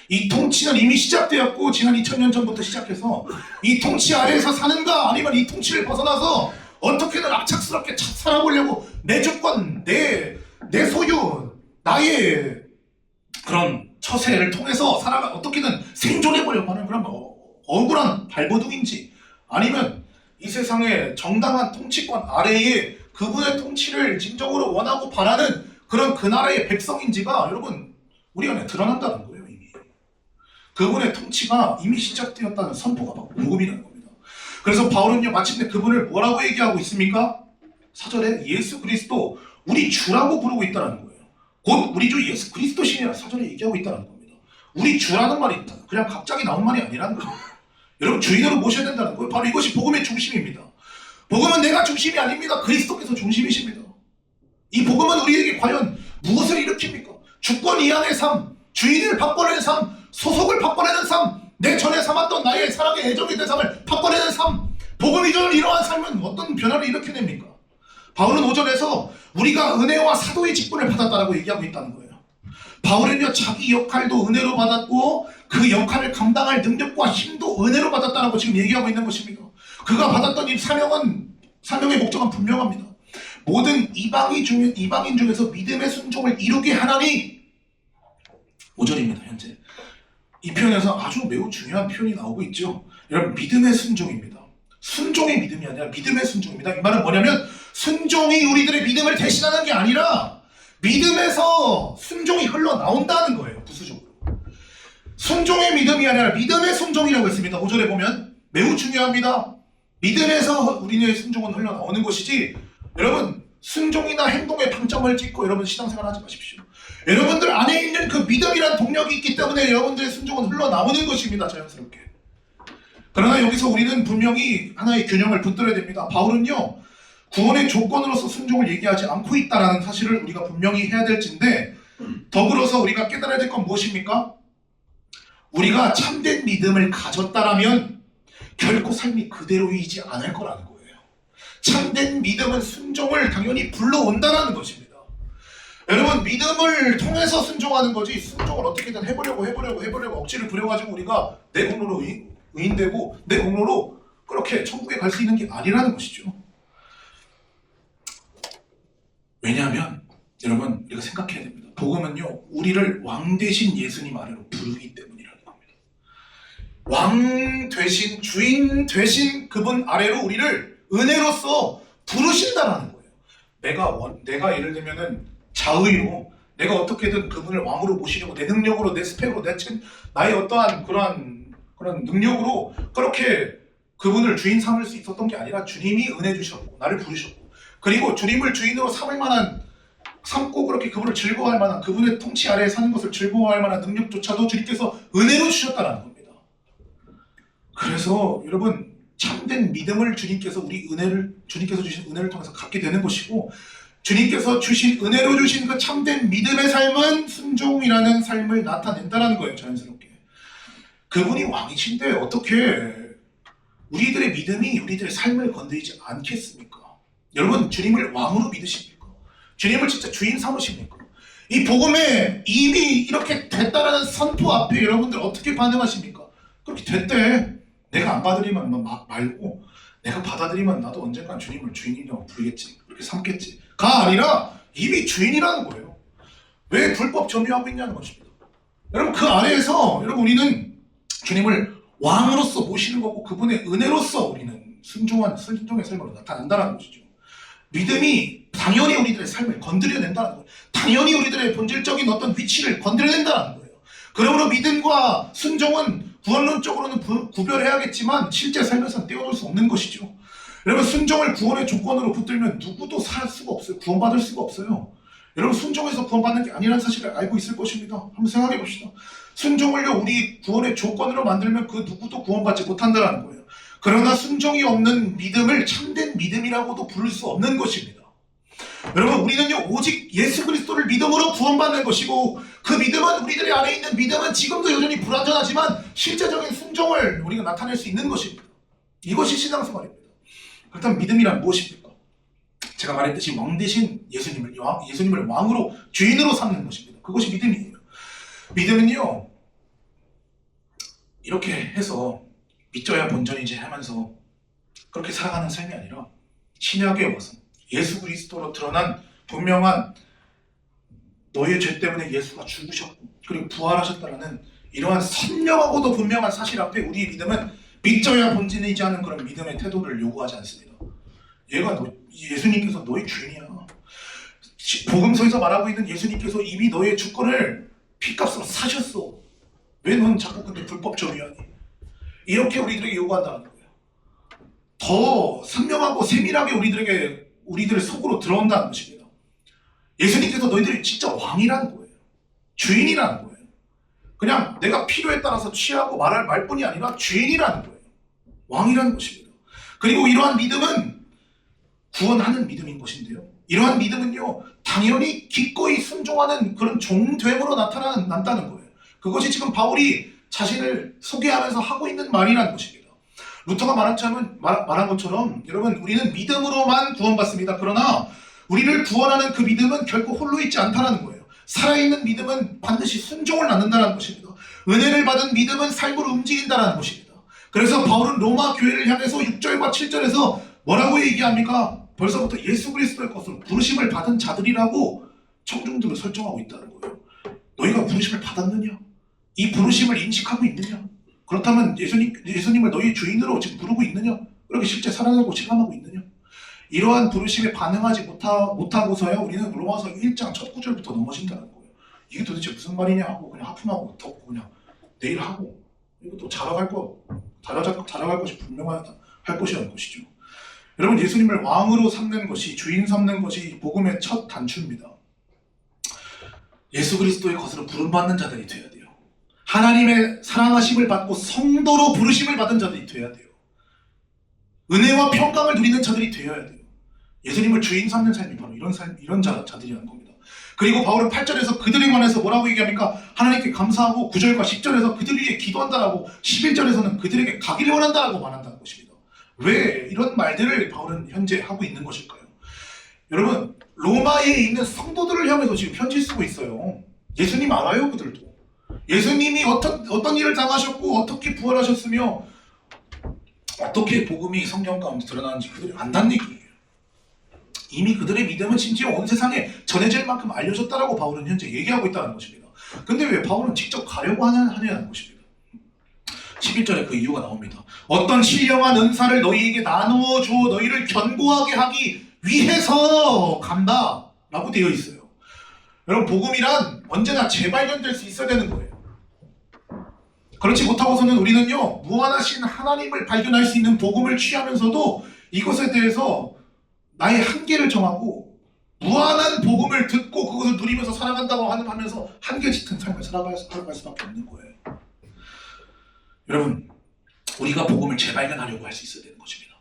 B: 이 통치는 이미 시작되었고, 지난 2000년 전부터 시작해서 이 통치 아래에서 사는가, 아니면 이 통치를 벗어나서 어떻게든 악착스럽게 살아보려고 내 주권, 내 소유, 나의 그런 처세를 통해서 어떻게든 생존해보려고 하는 그런 억울한 발버둥인지, 아니면 이 세상의 정당한 통치권 아래에 그분의 통치를 진정으로 원하고 바라는 그런 그 나라의 백성인지가 여러분, 우리 안에 드러난다는 거예요. 이미 그분의 통치가 이미 시작되었다는 선포가 바로 복음이라는 겁니다. 그래서 바울은요, 마침내 그분을 뭐라고 얘기하고 있습니까? 4절에 예수 그리스도 우리 주라고 부르고 있다는 거예요. 곧 우리 주 예수 그리스도 신이라 4절에 얘기하고 있다는 겁니다. 우리 주라는 말이 그냥 갑자기 나온 말이 아니라는 거예요. 여러분, 주인으로 모셔야 된다는 거예요. 바로 이것이 복음의 중심입니다. 복음은 내가 중심이 아닙니다. 그리스도께서 중심이십니다. 이 복음은 우리에게 과연 무엇을 일으킵니까? 주권 이하의 삶, 주인을 바꿔내는 삶, 소속을 바꿔내는 삶, 내 전에 삼았던 나의 사랑의 애정이 된 삶을 바꿔내는 삶. 복음이 저는 이러한 삶은 어떤 변화를 일으켜냅니까? 바울은 5절에서 우리가 은혜와 사도의 직분을 받았다라고 얘기하고 있다는 거예요. 바울은요, 자기 역할도 은혜로 받았고 그 역할을 감당할 능력과 힘도 은혜로 받았다라고 지금 얘기하고 있는 것입니다. 그가 받았던 이 사명의 목적은 분명합니다. 모든 이방인 중에서 믿음의 순종을 이루게 하나니 5절입니다. 현재 이 표현에서 아주 매우 중요한 표현이 나오고 있죠. 여러분, 믿음의 순종입니다. 순종의 믿음이 아니라 믿음의 순종입니다. 이 말은 뭐냐면 순종이 우리들의 믿음을 대신하는 게 아니라 믿음에서 순종이 흘러나온다는 거예요. 부수적으로 순종의 믿음이 아니라 믿음의 순종이라고 했습니다. 5절에 보면 매우 중요합니다. 믿음에서 우리의 순종은 흘러나오는 것이지, 여러분 순종이나 행동에 방점을 찍고 여러분 신앙생활 하지 마십시오. 여러분들 안에 있는 그 믿음이란 동력이 있기 때문에 여러분들의 순종은 흘러나오는 것입니다. 자연스럽게. 그러나 여기서 우리는 분명히 하나의 균형을 붙들어야 됩니다. 바울은요, 구원의 조건으로서 순종을 얘기하지 않고 있다는 사실을 우리가 분명히 해야 될진데, 더불어서 우리가 깨달아야 될 건 무엇입니까? 우리가 참된 믿음을 가졌다라면 결코 삶이 그대로이지 않을 거라는 거예요. 참된 믿음은 순종을 당연히 불러온다는 것입니다. 여러분, 믿음을 통해서 순종하는 거지, 순종을 어떻게든 해보려고 억지를 부려가지고 우리가 내 공로로 의인되고 내 공로로 그렇게 천국에 갈 수 있는 게 아니라는 것이죠. 왜냐하면 여러분, 우리가 생각해야 됩니다. 복음은요, 우리를 왕 되신 예수님 아래로 부르기 때문이라는 겁니다. 왕 되신, 주인 되신 그분 아래로 우리를 은혜로서 부르신다라는 거예요. 내가 예를 들면은 자의로 내가 어떻게든 그분을 왕으로 모시려고 내 능력으로, 내 스펙으로, 나의 어떠한 그런 능력으로 그렇게 그분을 주인 삼을 수 있었던 게 아니라 주님이 은혜 주셨고 나를 부르셨고, 그리고 주님을 주인으로 삼고 그렇게 그분을 즐거워할 만한, 그분의 통치 아래에 사는 것을 즐거워할 만한 능력조차도 주님께서 은혜로 주셨다는 겁니다. 그래서 여러분, 참된 믿음을 주님께서 주신 은혜를 통해서 갖게 되는 것이고, 주님께서 주신 은혜로 주신 그 참된 믿음의 삶은 순종이라는 삶을 나타낸다는 거예요. 자연스럽게. 그분이 왕이신데 어떻게 우리들의 믿음이 우리들의 삶을 건드리지 않겠습니까? 여러분, 주님을 왕으로 믿으십니까? 주님을 진짜 주인 삼으십니까? 이 복음에 이미 이렇게 됐다라는 선포 앞에 여러분들 어떻게 반응하십니까? 그렇게 됐대. 내가 안 받아들이면 말고, 내가 받아들이면 나도 언젠간 주님을 주인이라고 부르겠지, 그렇게 삼겠지 가 아니라 이미 주인이라는 거예요. 왜 불법 점유하고 있냐는 것입니다. 여러분, 그 아래에서 여러분 우리는 주님을 왕으로서 모시는 거고, 그분의 은혜로서 우리는 순종의 삶으로 나타난다는 것이죠. 믿음이 당연히 우리들의 삶을 건드려낸다는 거예요. 당연히 우리들의 본질적인 어떤 위치를 건드려낸다는 거예요. 그러므로 믿음과 순종은 구원론적으로는 구별해야겠지만 실제 삶에서는 떼어놓을 수 없는 것이죠. 여러분, 순종을 구원의 조건으로 붙들면 누구도 살 수가 없어요. 구원받을 수가 없어요. 여러분, 순종해서 구원받는 게 아니라는 사실을 알고 있을 것입니다. 한번 생각해 봅시다. 순종을요, 우리 구원의 조건으로 만들면 그 누구도 구원받지 못한다는 거예요. 그러나 순종이 없는 믿음을 참된 믿음이라고도 부를 수 없는 것입니다. 여러분, 우리는요, 오직 예수 그리스도를 믿음으로 구원받는 것이고, 그 믿음은, 우리들의 안에 있는 믿음은 지금도 여전히 불완전하지만 실제적인 순종을 우리가 나타낼 수 있는 것입니다. 이것이 신앙생활입니다. 그렇다면 믿음이란 무엇입니까? 제가 말했듯이 왕 대신 예수님을 왕으로, 주인으로 삼는 것입니다. 그것이 믿음이에요. 믿음은요, 이렇게 해서 믿져야 본전이지 하면서 그렇게 살아가는 삶이 아니라, 신약에 와서 예수 그리스도로 드러난 분명한, 너의 죄 때문에 예수가 죽으셨고 그리고 부활하셨다라는 이러한 선명하고도 분명한 사실 앞에 우리의 믿음은 믿져야 본전이지 않은 그런 믿음의 태도를 요구하지 않습니다. 예수님께서 너의 주인이야. 복음서에서 말하고 있는 예수님께서 이미 너의 주권을 피값으로 사셨어. 왜 넌 자꾸 근데 불법 점유하니? 이렇게 우리들에게 요구한다는 거예요. 더 선명하고 세밀하게 우리들 속으로 들어온다는 것입니다. 예수님께서 너희들이 진짜 왕이라는 거예요. 주인이라는 거예요. 그냥 내가 필요에 따라서 취하고 말할 말뿐이 아니라 주인이라는 거예요. 왕이라는 것입니다. 그리고 이러한 믿음은 구원하는 믿음인 것인데요, 이러한 믿음은요, 당연히 기꺼이 순종하는 그런 종됨으로 나타난다는 거예요. 그것이 지금 바울이 자신을 소개하면서 하고 있는 말이라는 것입니다. 루터가 말한 것처럼 여러분, 우리는 믿음으로만 구원받습니다. 그러나 우리를 구원하는 그 믿음은 결코 홀로 있지 않다는 거예요. 살아있는 믿음은 반드시 순종을 낳는다는 것입니다. 은혜를 받은 믿음은 삶을 움직인다는 것입니다. 그래서 바울은 로마 교회를 향해서 6절과 7절에서 뭐라고 얘기합니까? 벌써부터 예수 그리스도의 것으로 부르심을 받은 자들이라고 청중들을 설정하고 있다는 거예요. 너희가 부르심을 받았느냐? 이 부르심을 인식하고 있느냐? 그렇다면 예수님을 너희 주인으로 지금 부르고 있느냐? 그렇게 실제 살아가고 체감하고 있느냐? 이러한 부르심에 반응하지 못하고서야 우리는 로마서 1장 첫 구절부터 넘어진다는 거예요. 이게 도대체 무슨 말이냐 하고 그냥 하품하고 덮고 그냥 내일 하고 이거 또 자라갈 것이 분명할 것이라는 것이죠. 여러분, 예수님을 왕으로 삼는 것이, 주인 삼는 것이 복음의 첫 단추입니다. 예수 그리스도의 것으로 부름받는 자들이 돼야 돼요. 하나님의 사랑하심을 받고 성도로 부르심을 받은 자들이 돼야 돼요. 은혜와 평강을 누리는 자들이 되어야 돼요. 예수님을 주인 삼는 삶이 바로 이런 자들이라는 겁니다. 그리고 바울은 8절에서 그들에 관해서 뭐라고 얘기합니까? 하나님께 감사하고 9절과 10절에서 그들 위해 기도한다라고 11절에서는 그들에게 가기를 원한다라고 말한다는 것입니다. 왜 이런 말들을 바울은 현재 하고 있는 것일까요? 여러분, 로마에 있는 성도들을 향해서 지금 편지 쓰고 있어요. 예수님 알아요, 그들도. 예수님이 어떤 일을 당하셨고 어떻게 부활하셨으며 어떻게 복음이 성경 가운데 드러나는지 그들이 안다는 얘기예요. 이미 그들의 믿음은 심지어 온 세상에 전해질 만큼 알려졌다라고 바울은 현재 얘기하고 있다는 것입니다. 근데 왜 바울은 직접 가려고 하냐는 것입니다. 11절에 그 이유가 나옵니다. 어떤 신령한 은사를 너희에게 나누어 주어 너희를 견고하게 하기 위해서 간다 라고 되어 있어요. 여러분, 복음이란 언제나 재발견될 수 있어야 되는 거예요. 그렇지 못하고서는 우리는요, 무한하신 하나님을 발견할 수 있는 복음을 취하면서도 이것에 대해서 나의 한계를 정하고 무한한 복음을 듣고 그것을 누리면서 살아간다고 하면서 한계 짙은 삶을 살아갈 수밖에 없는 거예요. 여러분, 우리가 복음을 재발견하려고 할 수 있어야 되는 것입니다.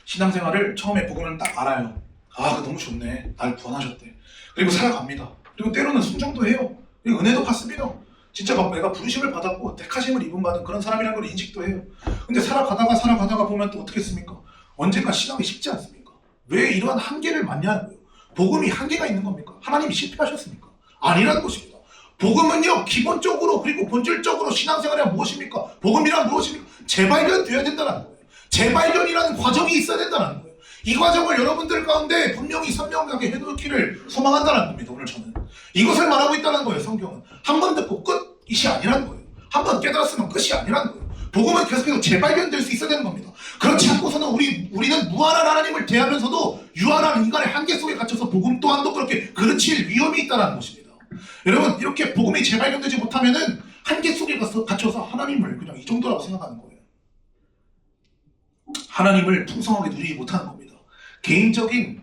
B: 신앙생활을 처음에 복음을 딱 알아요. 아, 너무 좋네. 날 구원하셨대. 그리고 살아갑니다. 그리고 때로는 순종도 해요. 그리고 은혜도 받습니다. 진짜 내가 부르심을 받았고 택하심을 입은 받은 그런 사람이라는 걸 인식도 해요. 근데 살아가다가 보면 또 어떻게 했습니까? 언젠가 신앙이 쉽지 않습니까? 왜 이러한 한계를 맞냐는 거예요. 복음이 한계가 있는 겁니까? 하나님이 실패하셨습니까? 아니라는 것입니다. 복음은요, 기본적으로 그리고 본질적으로 신앙생활이 무엇입니까? 복음이란 무엇입니까? 재발견되어야 된다는 거예요. 재발견이라는 과정이 있어야 된다는 거예요. 이 과정을 여러분들 가운데 분명히 선명하게 해놓기를 소망한다는 겁니다. 오늘 저는 이것을 말하고 있다는 거예요. 성경은 한 번 듣고 끝이 아니라는 거예요. 한 번 깨달았으면 끝이 아니라는 거예요. 복음은 계속해서 재발견될 수 있어야 되는 겁니다. 그렇지 않고서는 우리는 무한한 하나님을 대하면서도 유한한 인간의 한계 속에 갇혀서 복음 또한도 그렇게 그르칠 위험이 있다는 것입니다. 여러분, 이렇게 복음이 재발견되지 못하면은 한계 속에 갇혀서 하나님을 그냥 이 정도라고 생각하는 거예요. 하나님을 풍성하게 누리지 못하는 겁니다. 개인적인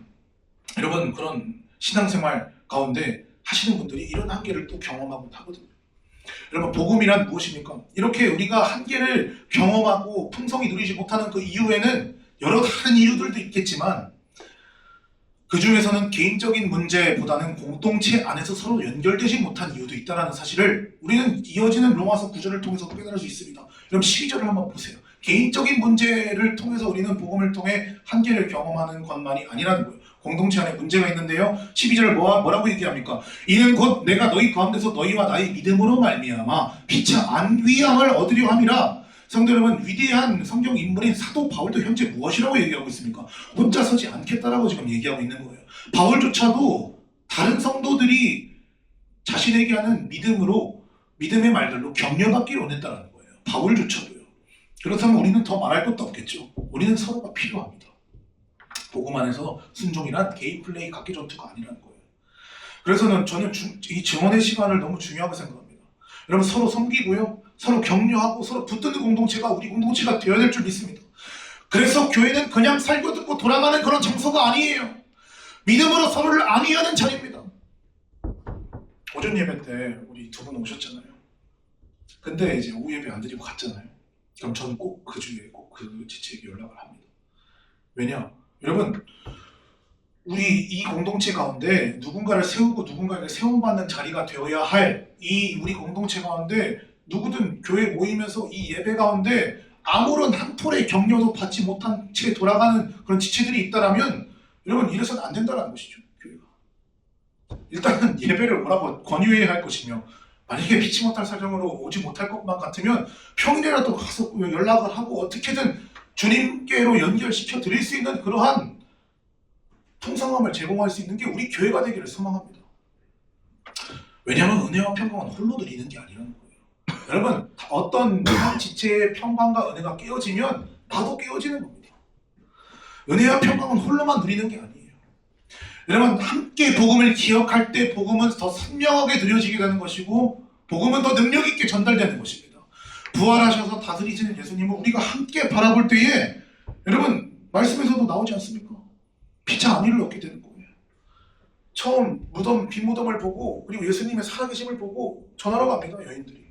B: 여러분 그런 신앙생활 가운데 하시는 분들이 이런 한계를 또 경험하고 하거든요. 여러분, 복음이란 무엇입니까? 이렇게 우리가 한계를 경험하고 풍성히 누리지 못하는 그 이유에는 여러 다른 이유들도 있겠지만 그 중에서는 개인적인 문제보다는 공동체 안에서 서로 연결되지 못한 이유도 있다는 사실을 우리는 이어지는 로마서 9절을 통해서도 깨달을 수 있습니다. 여러분, 12절을 한번 보세요. 개인적인 문제를 통해서 우리는 복음을 통해 한계를 경험하는 것만이 아니라는 거예요. 공동체 안에 문제가 있는데요. 12절 뭐라고 얘기합니까? 이는 곧 내가 너희 가운데서 너희와 나의 믿음으로 말미암아 빛의 안위함을 얻으려 함이라. 성도 여러분, 위대한 성경 인물인 사도 바울도 현재 무엇이라고 얘기하고 있습니까? 혼자 서지 않겠다라고 지금 얘기하고 있는 거예요. 바울조차도 다른 성도들이 자신에게 하는 믿음의 말들로 격려받기를 원했다는 거예요. 바울조차도요. 그렇다면 우리는 더 말할 것도 없겠죠. 우리는 서로가 필요합니다. 복음 안에서 순종이란 개인 플레이 각기 전투가 아니라는 거예요. 그래서 저는 이 증언의 시간을 너무 중요하게 생각합니다. 여러분, 서로 섬기고요, 서로 격려하고 서로 붙드는 공동체가 우리 공동체가 되어야 될 줄 믿습니다. 그래서 교회는 그냥 살고 듣고 돌아가는 그런 장소가 아니에요. 믿음으로 서로를 안위하는 자리입니다. 오전 예배 때 우리 두 분 오셨잖아요. 근데 이제 오후 예배 안 드리고 갔잖아요. 그럼 저는 꼭 그 주에 꼭 그 지체에게 연락을 합니다. 왜냐? 여러분, 우리 이 공동체 가운데 누군가를 세우고 누군가에게 세움받는 자리가 되어야 할 이 우리 공동체 가운데 누구든 교회 모이면서 이 예배 가운데 아무런 한 톨의 격려도 받지 못한 채 돌아가는 그런 지체들이 있다라면 여러분, 이래서는 안 된다는 것이죠. 교회가 일단은 예배를 뭐라고 권유해야 할 것이며 만약에 피치 못할 사정으로 오지 못할 것만 같으면 평일이라도 가서 연락을 하고 어떻게든 주님께로 연결시켜 드릴 수 있는 그러한 통성함을 제공할 수 있는 게 우리 교회가 되기를 소망합니다. 왜냐하면 은혜와 평강은 홀로 드리는 게 아니라는 거예요. 여러분, 어떤 지체의 평강과 은혜가 깨어지면 나도 깨어지는 겁니다. 은혜와 평강은 홀로만 누리는 게 아니에요. 여러분, 함께 복음을 기억할 때 복음은 더 선명하게 드려지게 되는 것이고 복음은 더 능력 있게 전달되는 것입니다. 부활하셔서 다스리시는 예수님을 우리가 함께 바라볼 때에 여러분, 말씀에서도 나오지 않습니까? 피차 안위를 얻게 되는 거예요. 처음 무덤, 빈 무덤을 보고 그리고 예수님의 살아계심을 보고 전하러 갑니다. 여인들이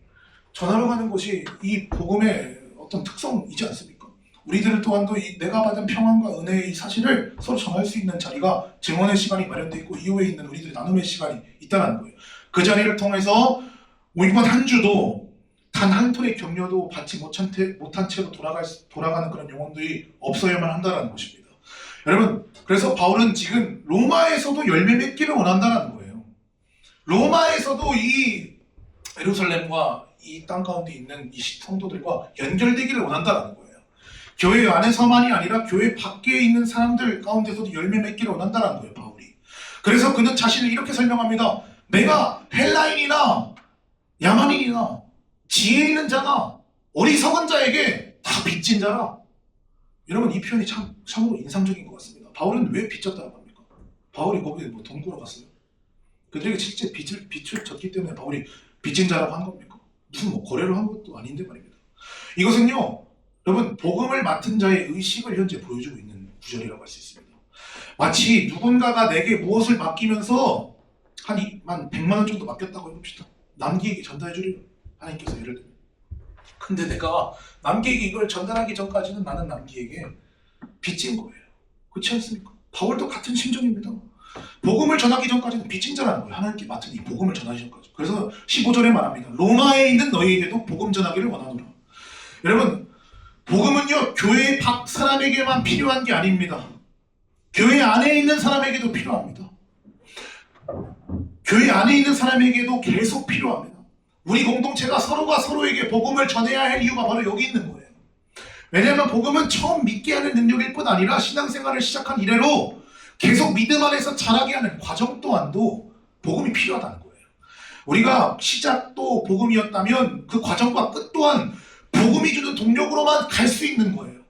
B: 전하러 가는 것이 이 복음의 어떤 특성이지 않습니까? 우리들 또한도 이 내가 받은 평안과 은혜의 이 사실을 서로 전할 수 있는 자리가 증언의 시간이 마련되어 있고 이후에 있는 우리들의 나눔의 시간이 있다는 거예요. 그 자리를 통해서 이번 한 주도 단 한 톨의 격려도 받지 못한 채로 돌아가는 그런 영혼들이 없어야만 한다는 것입니다. 여러분, 그래서 바울은 지금 로마에서도 열매 맺기를 원한다는 거예요. 로마에서도 이 예루살렘과 이 땅 가운데 있는 이 성도들과 연결되기를 원한다는 거예요. 교회 안에서만이 아니라 교회 밖에 있는 사람들 가운데서도 열매 맺기를 원한다는 거예요, 바울이. 그래서 그는 자신을 이렇게 설명합니다. 내가 헬라인이나 야만인이나 지혜 있는 자나 어리석은 자에게 다 빚진 자라. 여러분, 이 표현이 참으로 인상적인 것 같습니다. 바울은 왜 빚졌다고 합니까? 바울이 거기에 뭐 돈 꾸러 갔어요? 그들에게 실제 빚을 졌기 때문에 바울이 빚진 자라고 한 겁니까? 무슨 뭐 거래를 한 것도 아닌데 말입니다. 이것은요, 여러분, 복음을 맡은 자의 의식을 현재 보여주고 있는 구절이라고 할 수 있습니다. 마치 누군가가 내게 무엇을 맡기면서 한 100만 원 정도 맡겼다고 해봅시다. 남기에게 전달해 주리라. 하나님께서 예를 들면. 근데 내가 남기에게 이걸 전달하기 전까지는 나는 남기에게 빚진 거예요. 그렇지 않습니까? 바울도 같은 심정입니다. 복음을 전하기 전까지는 빚진 자라는 거예요. 하나님께 맡은 이 복음을 전하기 전까지. 그래서 15절에 말합니다. 로마에 있는 너희에게도 복음 전하기를 원하노라. 여러분, 복음은요, 교회 밖 사람에게만 필요한 게 아닙니다. 교회 안에 있는 사람에게도 필요합니다. 교회 안에 있는 사람에게도 계속 필요합니다. 우리 공동체가 서로가 서로에게 복음을 전해야 할 이유가 바로 여기 있는 거예요. 왜냐하면 복음은 처음 믿게 하는 능력일 뿐 아니라 신앙생활을 시작한 이래로 계속 믿음 안에서 자라게 하는 과정 또한도 복음이 필요하다는 거예요. 우리가 시작도 복음이었다면 그 과정과 끝 또한 복음이 주는 동력으로만 갈 수 있는 거예요.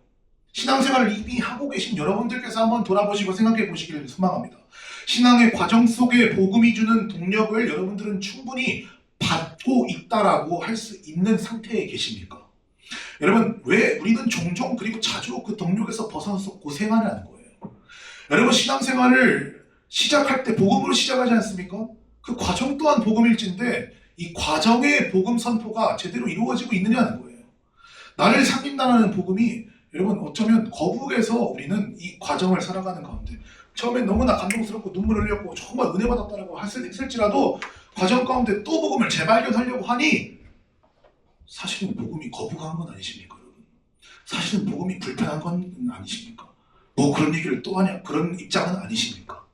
B: 신앙생활을 이미 하고 계신 여러분들께서 한번 돌아보시고 생각해 보시기를 소망합니다. 신앙의 과정 속에 복음이 주는 동력을 여러분들은 충분히 받고 있다라고 할 수 있는 상태에 계십니까? 여러분, 왜 우리는 종종 그리고 자주 그 동력에서 벗어나서 고생하는 거예요? 여러분, 신앙생활을 시작할 때 복음으로 시작하지 않습니까? 그 과정 또한 복음일진데 이 과정의 복음 선포가 제대로 이루어지고 있느냐는 거예요. 나를 살린다는 복음이 여러분 어쩌면 거북에서 우리는 이 과정을 살아가는 가운데 처음엔 너무나 감동스럽고 눈물을 흘렸고 정말 은혜 받았다라고 했을지라도 과정 가운데 또 복음을 재발견하려고 하니 사실은 복음이 거부감한 건 아니십니까, 여러분? 사실은 복음이 불편한 건 아니십니까? 뭐 그런 얘기를 또 하냐, 그런 입장은 아니십니까?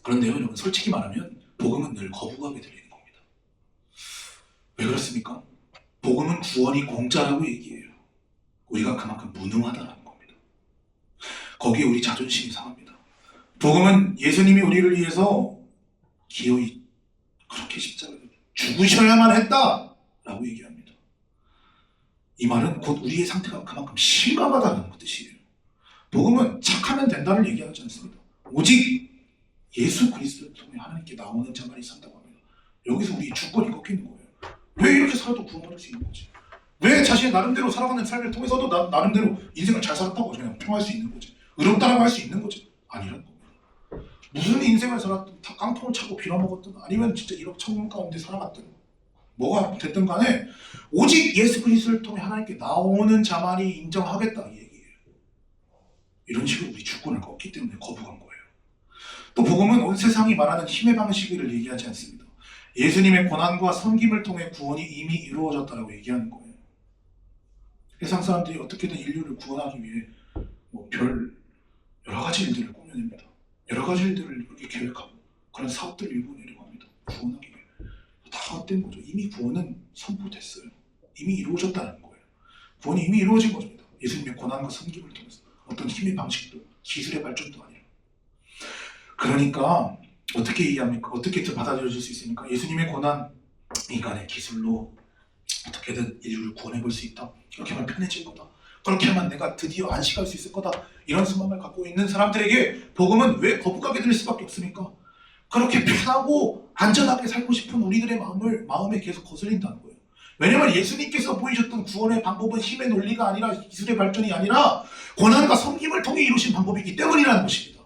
B: 그런데요, 여러분, 솔직히 말하면 복음은 늘 거부감이 들리는 겁니다. 왜 그렇습니까? 복음은 구원이 공짜라고 얘기해요. 우리가 그만큼 무능하다는 겁니다. 거기에 우리 자존심이 상합니다. 복음은 예수님이 우리를 위해서 기어이 그렇게 십자가에 죽으셔야만 했다라고 얘기합니다. 이 말은 곧 우리의 상태가 그만큼 실감하다는 뜻이에요. 복음은 착하면 된다는 얘기하지 않습니다. 오직 예수 그리스도를 통해 하나님께 나오는 자만이 산다고 합니다. 여기서 우리 주권이 꺾이는 거예요. 왜 이렇게 살아도 구원받을 수 있는 거지? 왜 자신의 나름대로 살아가는 삶을 통해서도 나름대로 인생을 잘 살았다고 그냥 평할 수 있는 거지? 의롭다라고 할 수 있는 거지? 아니라는 겁니다. 무슨 인생을 살았든 다 깡통을 차고 빌어먹었든 아니면 진짜 1억 천만 가운데 살아갔든 뭐가 됐든 간에 오직 예수 그리스도를 통해 하나님께 나오는 자만이 인정하겠다 이 얘기예요. 이런 식으로 우리 주권을 꺾기 때문에 거부한 거예요. 또 복음은 온 세상이 말하는 힘의 방식을 얘기하지 않습니다. 예수님의 고난과 섬김을 통해 구원이 이미 이루어졌다고 얘기하는 거예요. 세상 사람들이 어떻게든 인류를 구원하기 위해 여러 가지 일들을 꾸며냅니다. 여러 가지 일들을 이렇게 계획하고 그런 사업들을 일궈내려고 합니다. 구원하기 위해. 다 헛된 거죠. 이미 구원은 선포됐어요. 이미 이루어졌다는 거예요. 구원이 이미 이루어진 것입니다. 예수님의 고난과 섬김을 통해서 어떤 힘의 방식도 기술의 발전도 아니라. 그러니까 어떻게 이해합니까? 어떻게 받아들여질 수 있습니까? 예수님의 고난, 인간의 기술로 어떻게든 인류를 구원해 볼 수 있다. 그렇게 하면 편해질 거다. 그렇게 하면 내가 드디어 안식할 수 있을 거다. 이런 소망을 갖고 있는 사람들에게 복음은 왜 거부감이 들 수밖에 없습니까? 그렇게 편하고 안전하게 살고 싶은 우리들의 마음에 계속 거슬린다는 거예요. 왜냐하면 예수님께서 보이셨던 구원의 방법은 힘의 논리가 아니라 기술의 발전이 아니라 고난과 섬김을 통해 이루신 방법이기 때문이라는 것입니다.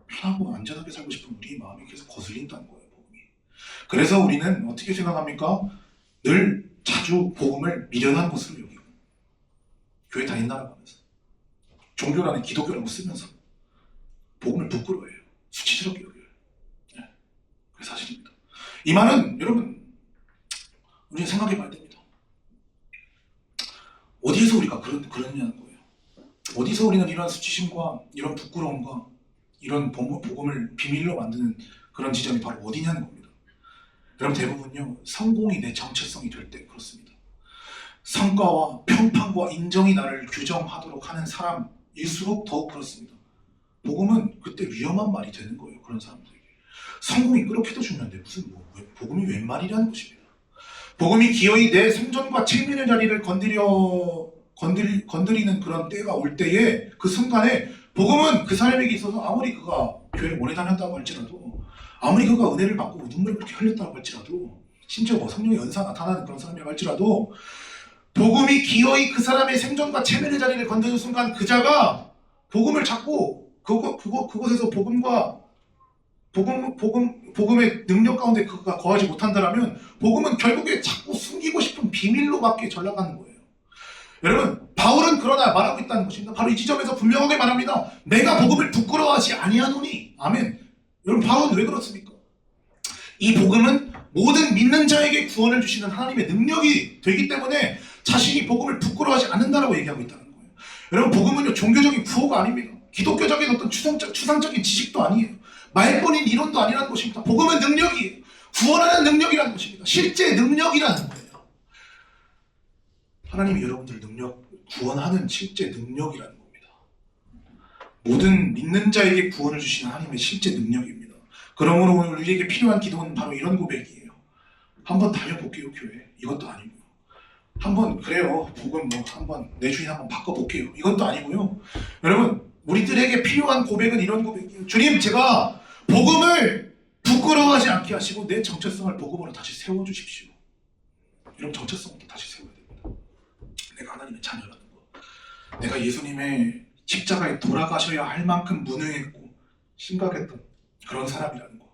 B: 편하고 안전하게 살고 싶은 우리의 마음이 계속 거슬린다는 거예요. 복음이. 그래서 우리는 어떻게 생각합니까? 늘 자주 복음을 미련한 것으로 여기고 교회 다닌다고 하면서 종교라는 기독교라고 쓰면서 복음을 부끄러워해요. 수치스럽게 여겨요. 네. 그게 사실입니다. 이 말은 여러분 우리는 생각해 봐야 됩니다. 어디에서 우리가 그러냐는 거예요. 어디서 우리는 이런 수치심과 이런 부끄러움과 이런 복음을 비밀로 만드는 그런 지점이 바로 어디냐는 겁니다. 여러분 대부분요 성공이 내 정체성이 될 때 그렇습니다. 성과와 평판과 인정이 나를 규정하도록 하는 사람일수록 더욱 그렇습니다. 복음은 그때 위험한 말이 되는 거예요. 그런 사람들에게. 성공이 그렇게도 중요한데 무슨 복음이 웬 말이라는 것입니다. 복음이 기어이 내 생존과 책임의 자리를 건드리는 그런 때가 올 때에 그 순간에 복음은 그 사람에게 있어서 아무리 그가 교회를 오래 다녔다고 할지라도 아무리 그가 은혜를 받고 눈물을 그렇게 흘렸다고 할지라도 심지어 뭐 성령의 은사 나타나는 그런 사람이라고 할지라도 복음이 기어이 그 사람의 생존과 체면의 자리를 건드리는 순간 그자가 복음을 찾고 그곳에서 복음의 능력 가운데 그가 거하지 못한다면 복음은 결국에 자꾸 숨기고 싶은 비밀로밖에 전락하는 거예요. 여러분 바울은 그러나 말하고 있다는 것입니다. 바로 이 지점에서 분명하게 말합니다. 내가 복음을 부끄러워하지 아니하노니. 아멘. 여러분 바울은 왜 그렇습니까? 이 복음은 모든 믿는 자에게 구원을 주시는 하나님의 능력이 되기 때문에 자신이 복음을 부끄러워하지 않는다라고 얘기하고 있다는 거예요. 여러분 복음은요 종교적인 구호가 아닙니다. 기독교적인 어떤 추상적인 지식도 아니에요. 말뿐인 이론도 아니라는 것입니다. 복음은 능력이에요. 구원하는 능력이라는 것입니다. 실제 능력이라는 거예요. 하나님이 여러분들 구원하는 실제 능력이라는 겁니다. 모든 믿는 자에게 구원을 주시는 하나님의 실제 능력입니다. 그러므로 오늘 우리에게 필요한 기도는 바로 이런 고백이에요. 한번 다녀볼게요, 교회. 이것도 아니고요. 한번 그래요. 복음 한번 내 주인 한번 바꿔볼게요. 이것도 아니고요. 여러분 우리들에게 필요한 고백은 이런 고백이에요. 주님 제가 복음을 부끄러워하지 않게 하시고 내 정체성을 복음으로 다시 세워주십시오. 이런 정체성부터 다시 세워야 됩니다. 내가 하나님의 자녀라는 거. 내가 예수님의 십자가에 돌아가셔야 할 만큼 무능했고 심각했던 그런 사람이라는 거.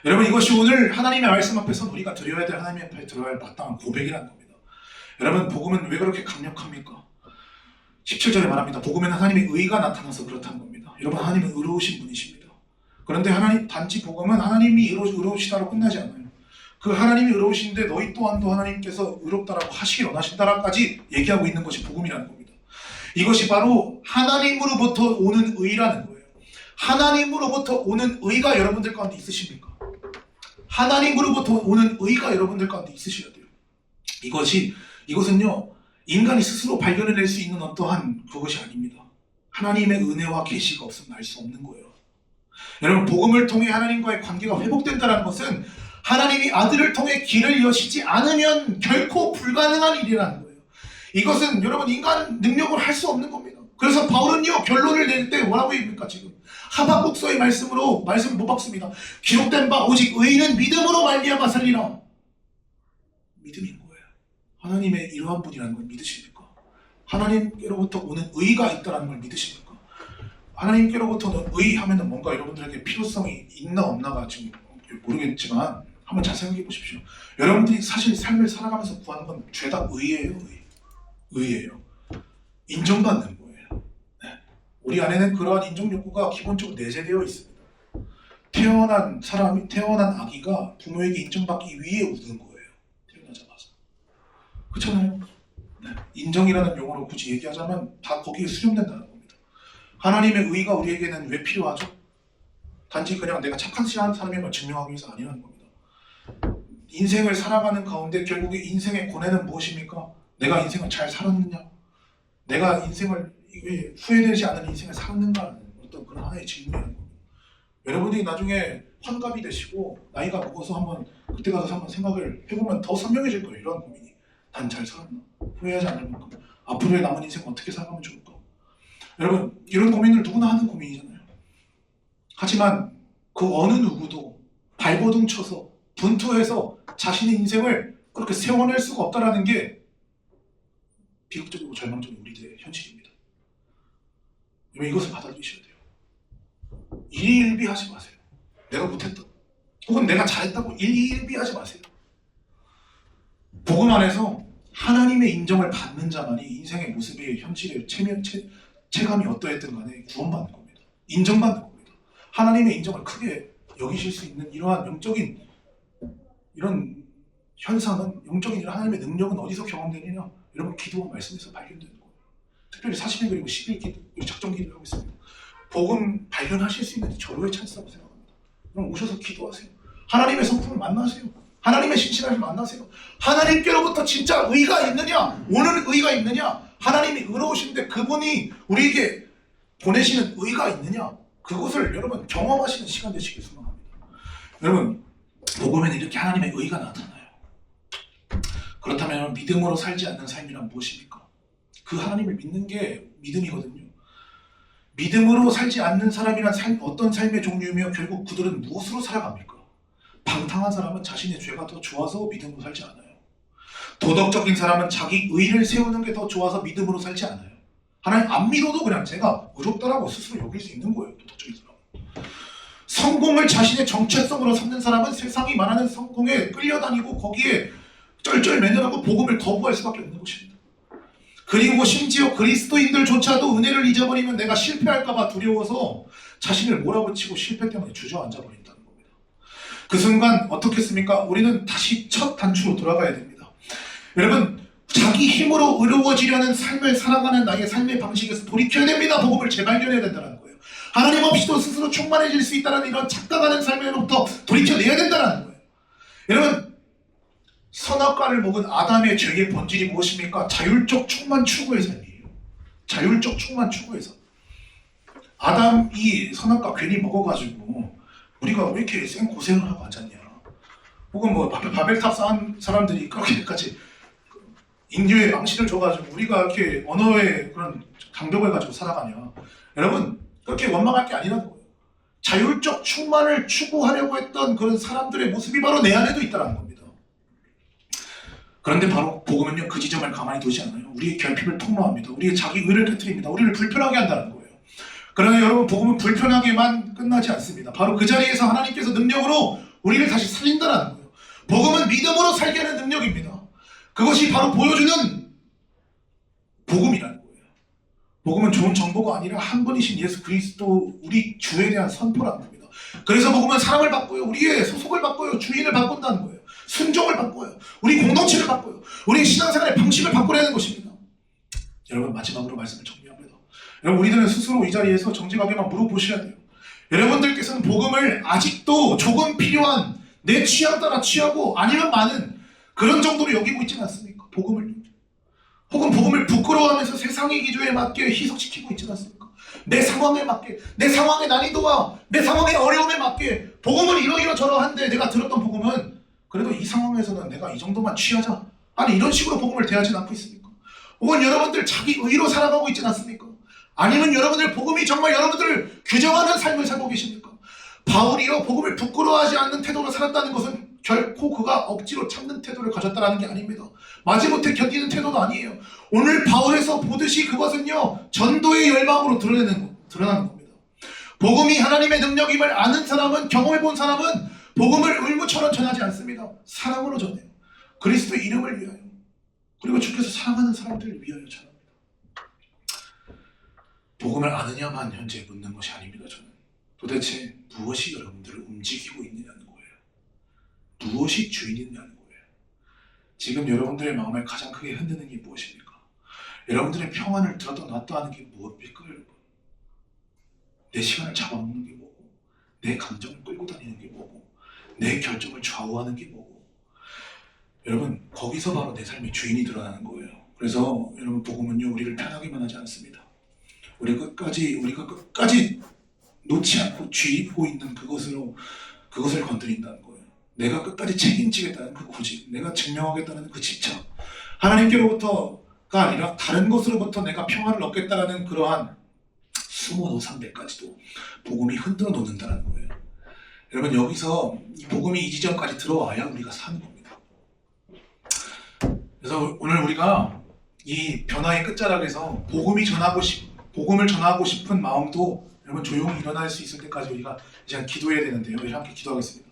B: 여러분 이것이 오늘 하나님의 말씀 앞에서 우리가 드려야 될 하나님 앞에 드려야 할 마땅한 고백이라는 겁니다. 여러분 복음은 왜 그렇게 강력합니까? 17절에 말합니다. 복음에는 하나님의 의가 나타나서 그렇다는 겁니다. 여러분 하나님은 의로우신 분이십니다. 그런데 하나님 단지 복음은 하나님이 의로우시다로 끝나지 않아요. 그 하나님이 의로우신데 너희 또한도 하나님께서 의롭다라고 하시길 원하신다라까지 얘기하고 있는 것이 복음이라는 겁니다. 이것이 바로 하나님으로부터 오는 의라는 거예요. 하나님으로부터 오는 의가 여러분들 가운데 있으십니까? 하나님으로부터 오는 의가 여러분들 가운데 있으셔야 돼요. 이것은요 인간이 스스로 발견해낼 수 있는 어떠한 그것이 아닙니다. 하나님의 은혜와 계시가 없으면 알 수 없는 거예요. 여러분 복음을 통해 하나님과의 관계가 회복된다는 것은 하나님이 아들을 통해 길을 여시지 않으면 결코 불가능한 일이라는 거예요. 이것은 여러분 인간 능력으로 할 수 없는 겁니다. 그래서 바울은요 결론을 낼 때 뭐라고 얘기합니까? 지금 하박국서의 말씀을 못 박습니다. 기록된 바 오직 의인은 믿음으로 말미암아 살리라. 믿음인 거예요. 하나님의 이러한 분이라는 걸 믿으십니까? 하나님께로부터 오는 의가 있다는 걸 믿으십니까? 하나님께로부터 의하면 뭔가 여러분들에게 필요성이 있나 없나가 지금 모르겠지만 한번 잘 생각해 보십시오. 여러분들이 사실 삶을 살아가면서 구하는 건 죄다 의예요. 의예요. 인정받는 거예요. 네. 우리 안에는 그러한 인정 욕구가 기본적으로 내재되어 있습니다. 태어난 아기가 부모에게 인정받기 위해 우는 거예요. 태어나자마자. 그렇잖아요. 네. 인정이라는 용어로 굳이 얘기하자면 다 거기에 수렴된다는 겁니다. 하나님의 의가 우리에게는 왜 필요하죠? 단지 그냥 내가 착한 사람인 걸 증명하기 위해서 아니라는 겁니다. 인생을 살아가는 가운데 결국에 인생의 고뇌는 무엇입니까? 내가 인생을 잘 살았느냐? 내가 인생을 후회되지 않은 인생을 살았는가라는 어떤 그런 하나의 질문이라는 겁니다. 여러분이 나중에 환갑이 되시고 나이가 먹어서 한번 그때 가서 한번 생각을 해보면 더 선명해질 거예요. 이런 고민이. 난 잘 살았나? 후회하지 않을 만큼 앞으로의 남은 인생 어떻게 살아가면 좋을까? 여러분 이런 고민을 누구나 하는 고민이잖아요. 하지만 그 어느 누구도 발버둥 쳐서 분투해서 자신의 인생을 그렇게 세워낼 수가 없다는 게 비극적이고 절망적인 우리들의 현실입니다. 여러분 이것을 받아들이셔야 돼요. 일희일비하지 마세요. 내가 못했다 혹은 내가 잘했다고 일희일비하지 마세요. 복음 안에서 하나님의 인정을 받는 자만이 인생의 모습의 현실의 체감이 어떠했든 간에 구원받는 겁니다. 인정받는 겁니다. 하나님의 인정을 크게 여기실 수 있는 이러한 영적인 이런 현상은, 영적인 이런 하나님의 능력은 어디서 경험되느냐? 여러분 기도와 말씀에서 발견되는 거예요. 특별히 40일 그리고 10일 기도, 작정 기도를 하고 있습니다. 복음 발견하실 수 있는 절호의 찬스라고 생각합니다. 그럼 오셔서 기도하세요. 하나님의 성품을 만나세요. 하나님의 신실함을 만나세요. 하나님께로부터 진짜 의가 있느냐? 오는 의가 있느냐? 하나님이 의로우신데 그분이 우리에게 보내시는 의가 있느냐? 그것을 여러분 경험하시는 시간 되시길 소망합니다. 여러분 복음에는 이렇게 하나님의 의가 나타나요. 그렇다면 믿음으로 살지 않는 삶이란 무엇입니까? 그 하나님을 믿는 게 믿음이거든요. 믿음으로 살지 않는 사람이란 어떤 삶의 종류이며 결국 그들은 무엇으로 살아갑니까? 방탕한 사람은 자신의 죄가 더 좋아서 믿음으로 살지 않아요. 도덕적인 사람은 자기 의를 세우는 게 더 좋아서 믿음으로 살지 않아요. 하나님 안 믿어도 그냥 제가 의롭다라고 스스로 여길 수 있는 거예요. 도덕적인 사람은. 성공을 자신의 정체성으로 삼는 사람은 세상이 말하는 성공에 끌려다니고 거기에 쩔쩔매ner하고 복음을 거부할 수밖에 없는 것입니다. 그리고 심지어 그리스도인들조차도 은혜를 잊어버리면 내가 실패할까봐 두려워서 자신을 몰아붙이고 실패 때문에 주저앉아 버린다는 겁니다. 그 순간 어떻겠습니까? 우리는 다시 첫 단추로 돌아가야 됩니다. 여러분 자기 힘으로 의로워지려는 삶을 살아가는 나의 삶의 방식에서 돌이켜야 됩니다. 복음을 재발견해야 된다는 거예요. 하나님 없이도 스스로 충만해질 수 있다는 이런 착각하는 삶으로부터 돌이켜내야 된다는 거예요. 여러분 선악과를 먹은 아담의 죄의 본질이 무엇입니까? 자율적 충만 추구의 삶이에요. 자율적 충만 추구의 삶. 아담이 선악과 괜히 먹어가지고 우리가 왜 이렇게 고생을 하고 앉았냐? 혹은 뭐 바벨탑 쌓은 사람들이 그렇게까지 인류의 망신을 줘가지고 우리가 이렇게 언어의 그런 장벽을 가지고 살아가냐? 여러분 그렇게 원망할 게 아니라는 거예요. 자율적 충만을 추구하려고 했던 그런 사람들의 모습이 바로 내 안에도 있다는 겁니다. 그런데 바로 복음은요 그 지점을 가만히 두지 않아요. 우리의 결핍을 폭로합니다. 우리의 자기 의를 깨트립니다. 우리를 불편하게 한다는 거예요. 그러나 여러분 복음은 불편하게만 끝나지 않습니다. 바로 그 자리에서 하나님께서 능력으로 우리를 다시 살린다는 거예요. 복음은 믿음으로 살게 하는 능력입니다. 그것이 바로 보여주는 복음이라는 거예요. 복음은 좋은 정보가 아니라 한 분이신 예수 그리스도 우리 주에 대한 선포라는 겁니다. 그래서 복음은 사랑을 바꿔요. 우리의 소속을 바꿔요. 주인을 바꾼다는 거예요. 순종을 바꿔요. 우리 공동체를 바꿔요. 우리 신앙생활의 방식을 바꾸려는 것입니다. 여러분 마지막으로 말씀을 정리합니다. 여러분 우리들은 스스로 이 자리에서 정직하게만 물어보셔야 돼요. 여러분들께서는 복음을 아직도 조금 필요한 내 취향 따라 취하고 아니면 많은 그런 정도로 여기고 있지는 않습니까? 복음을. 혹은 복음을 부끄러워하면서 세상의 기조에 맞게 희석시키고 있지는 않습니까? 내 상황에 맞게, 내 상황의 난이도와 내 상황의 어려움에 맞게 복음은 이러저러한데 내가 들었던 복음은 그래도 이 상황에서는 내가 이 정도만 취하자. 아니 이런 식으로 복음을 대하지는 않고 있습니까? 혹은 여러분들 자기 의로 살아가고 있지는 않습니까? 아니면 여러분들 복음이 정말 여러분들을 규정하는 삶을 살고 계십니까? 바울이요 복음을 부끄러워하지 않는 태도로 살았다는 것은 결코 그가 억지로 참는 태도를 가졌다는 게 아닙니다. 마지못해 견디는 태도도 아니에요. 오늘 바울에서 보듯이 그것은요 전도의 열망으로 드러나는 겁니다. 복음이 하나님의 능력임을 아는 사람은, 경험해본 사람은 복음을 의무처럼 전하지 않습니다. 사랑으로 전해요. 그리스도의 이름을 위하여, 그리고 주께서 사랑하는 사람들을 위하여 전합니다. 복음을 아느냐만 현재 묻는 것이 아닙니다. 저는 도대체 무엇이 여러분들을 움직이고 있느냐는 거예요. 무엇이 주인이냐는 거예요. 지금 여러분들의 마음을 가장 크게 흔드는 게 무엇입니까? 여러분들의 평안을 들었다 놨다 하는 게 무엇일까 여러분? 내 시간을 잡아먹는 게 뭐고, 내 감정을 끌고 다니는 게 뭐고, 내 결정을 좌우하는 게 뭐고, 여러분 거기서 바로 내 삶의 주인이 드러나는 거예요. 그래서 여러분 복음은요 우리를 편하게만 하지 않습니다. 우리가 끝까지 놓지 않고 쥐입고 있는 그것을 건드린다는 거예요. 내가 끝까지 책임지겠다는 그 고집, 내가 증명하겠다는 그 집착, 하나님께로부터가 아니라 다른 것으로부터 내가 평화를 얻겠다라는 그러한 숨은 우상대까지도 복음이 흔들어 놓는다는 거예요. 여러분 여기서 이 복음이 이 지점까지 들어와야 우리가 사는 겁니다. 그래서 오늘 우리가 이 변화의 끝자락에서 복음을 전하고 싶은 마음도 여러분 조용히 일어날 수 있을 때까지 우리가 이제 기도해야 되는데요. 함께 기도하겠습니다.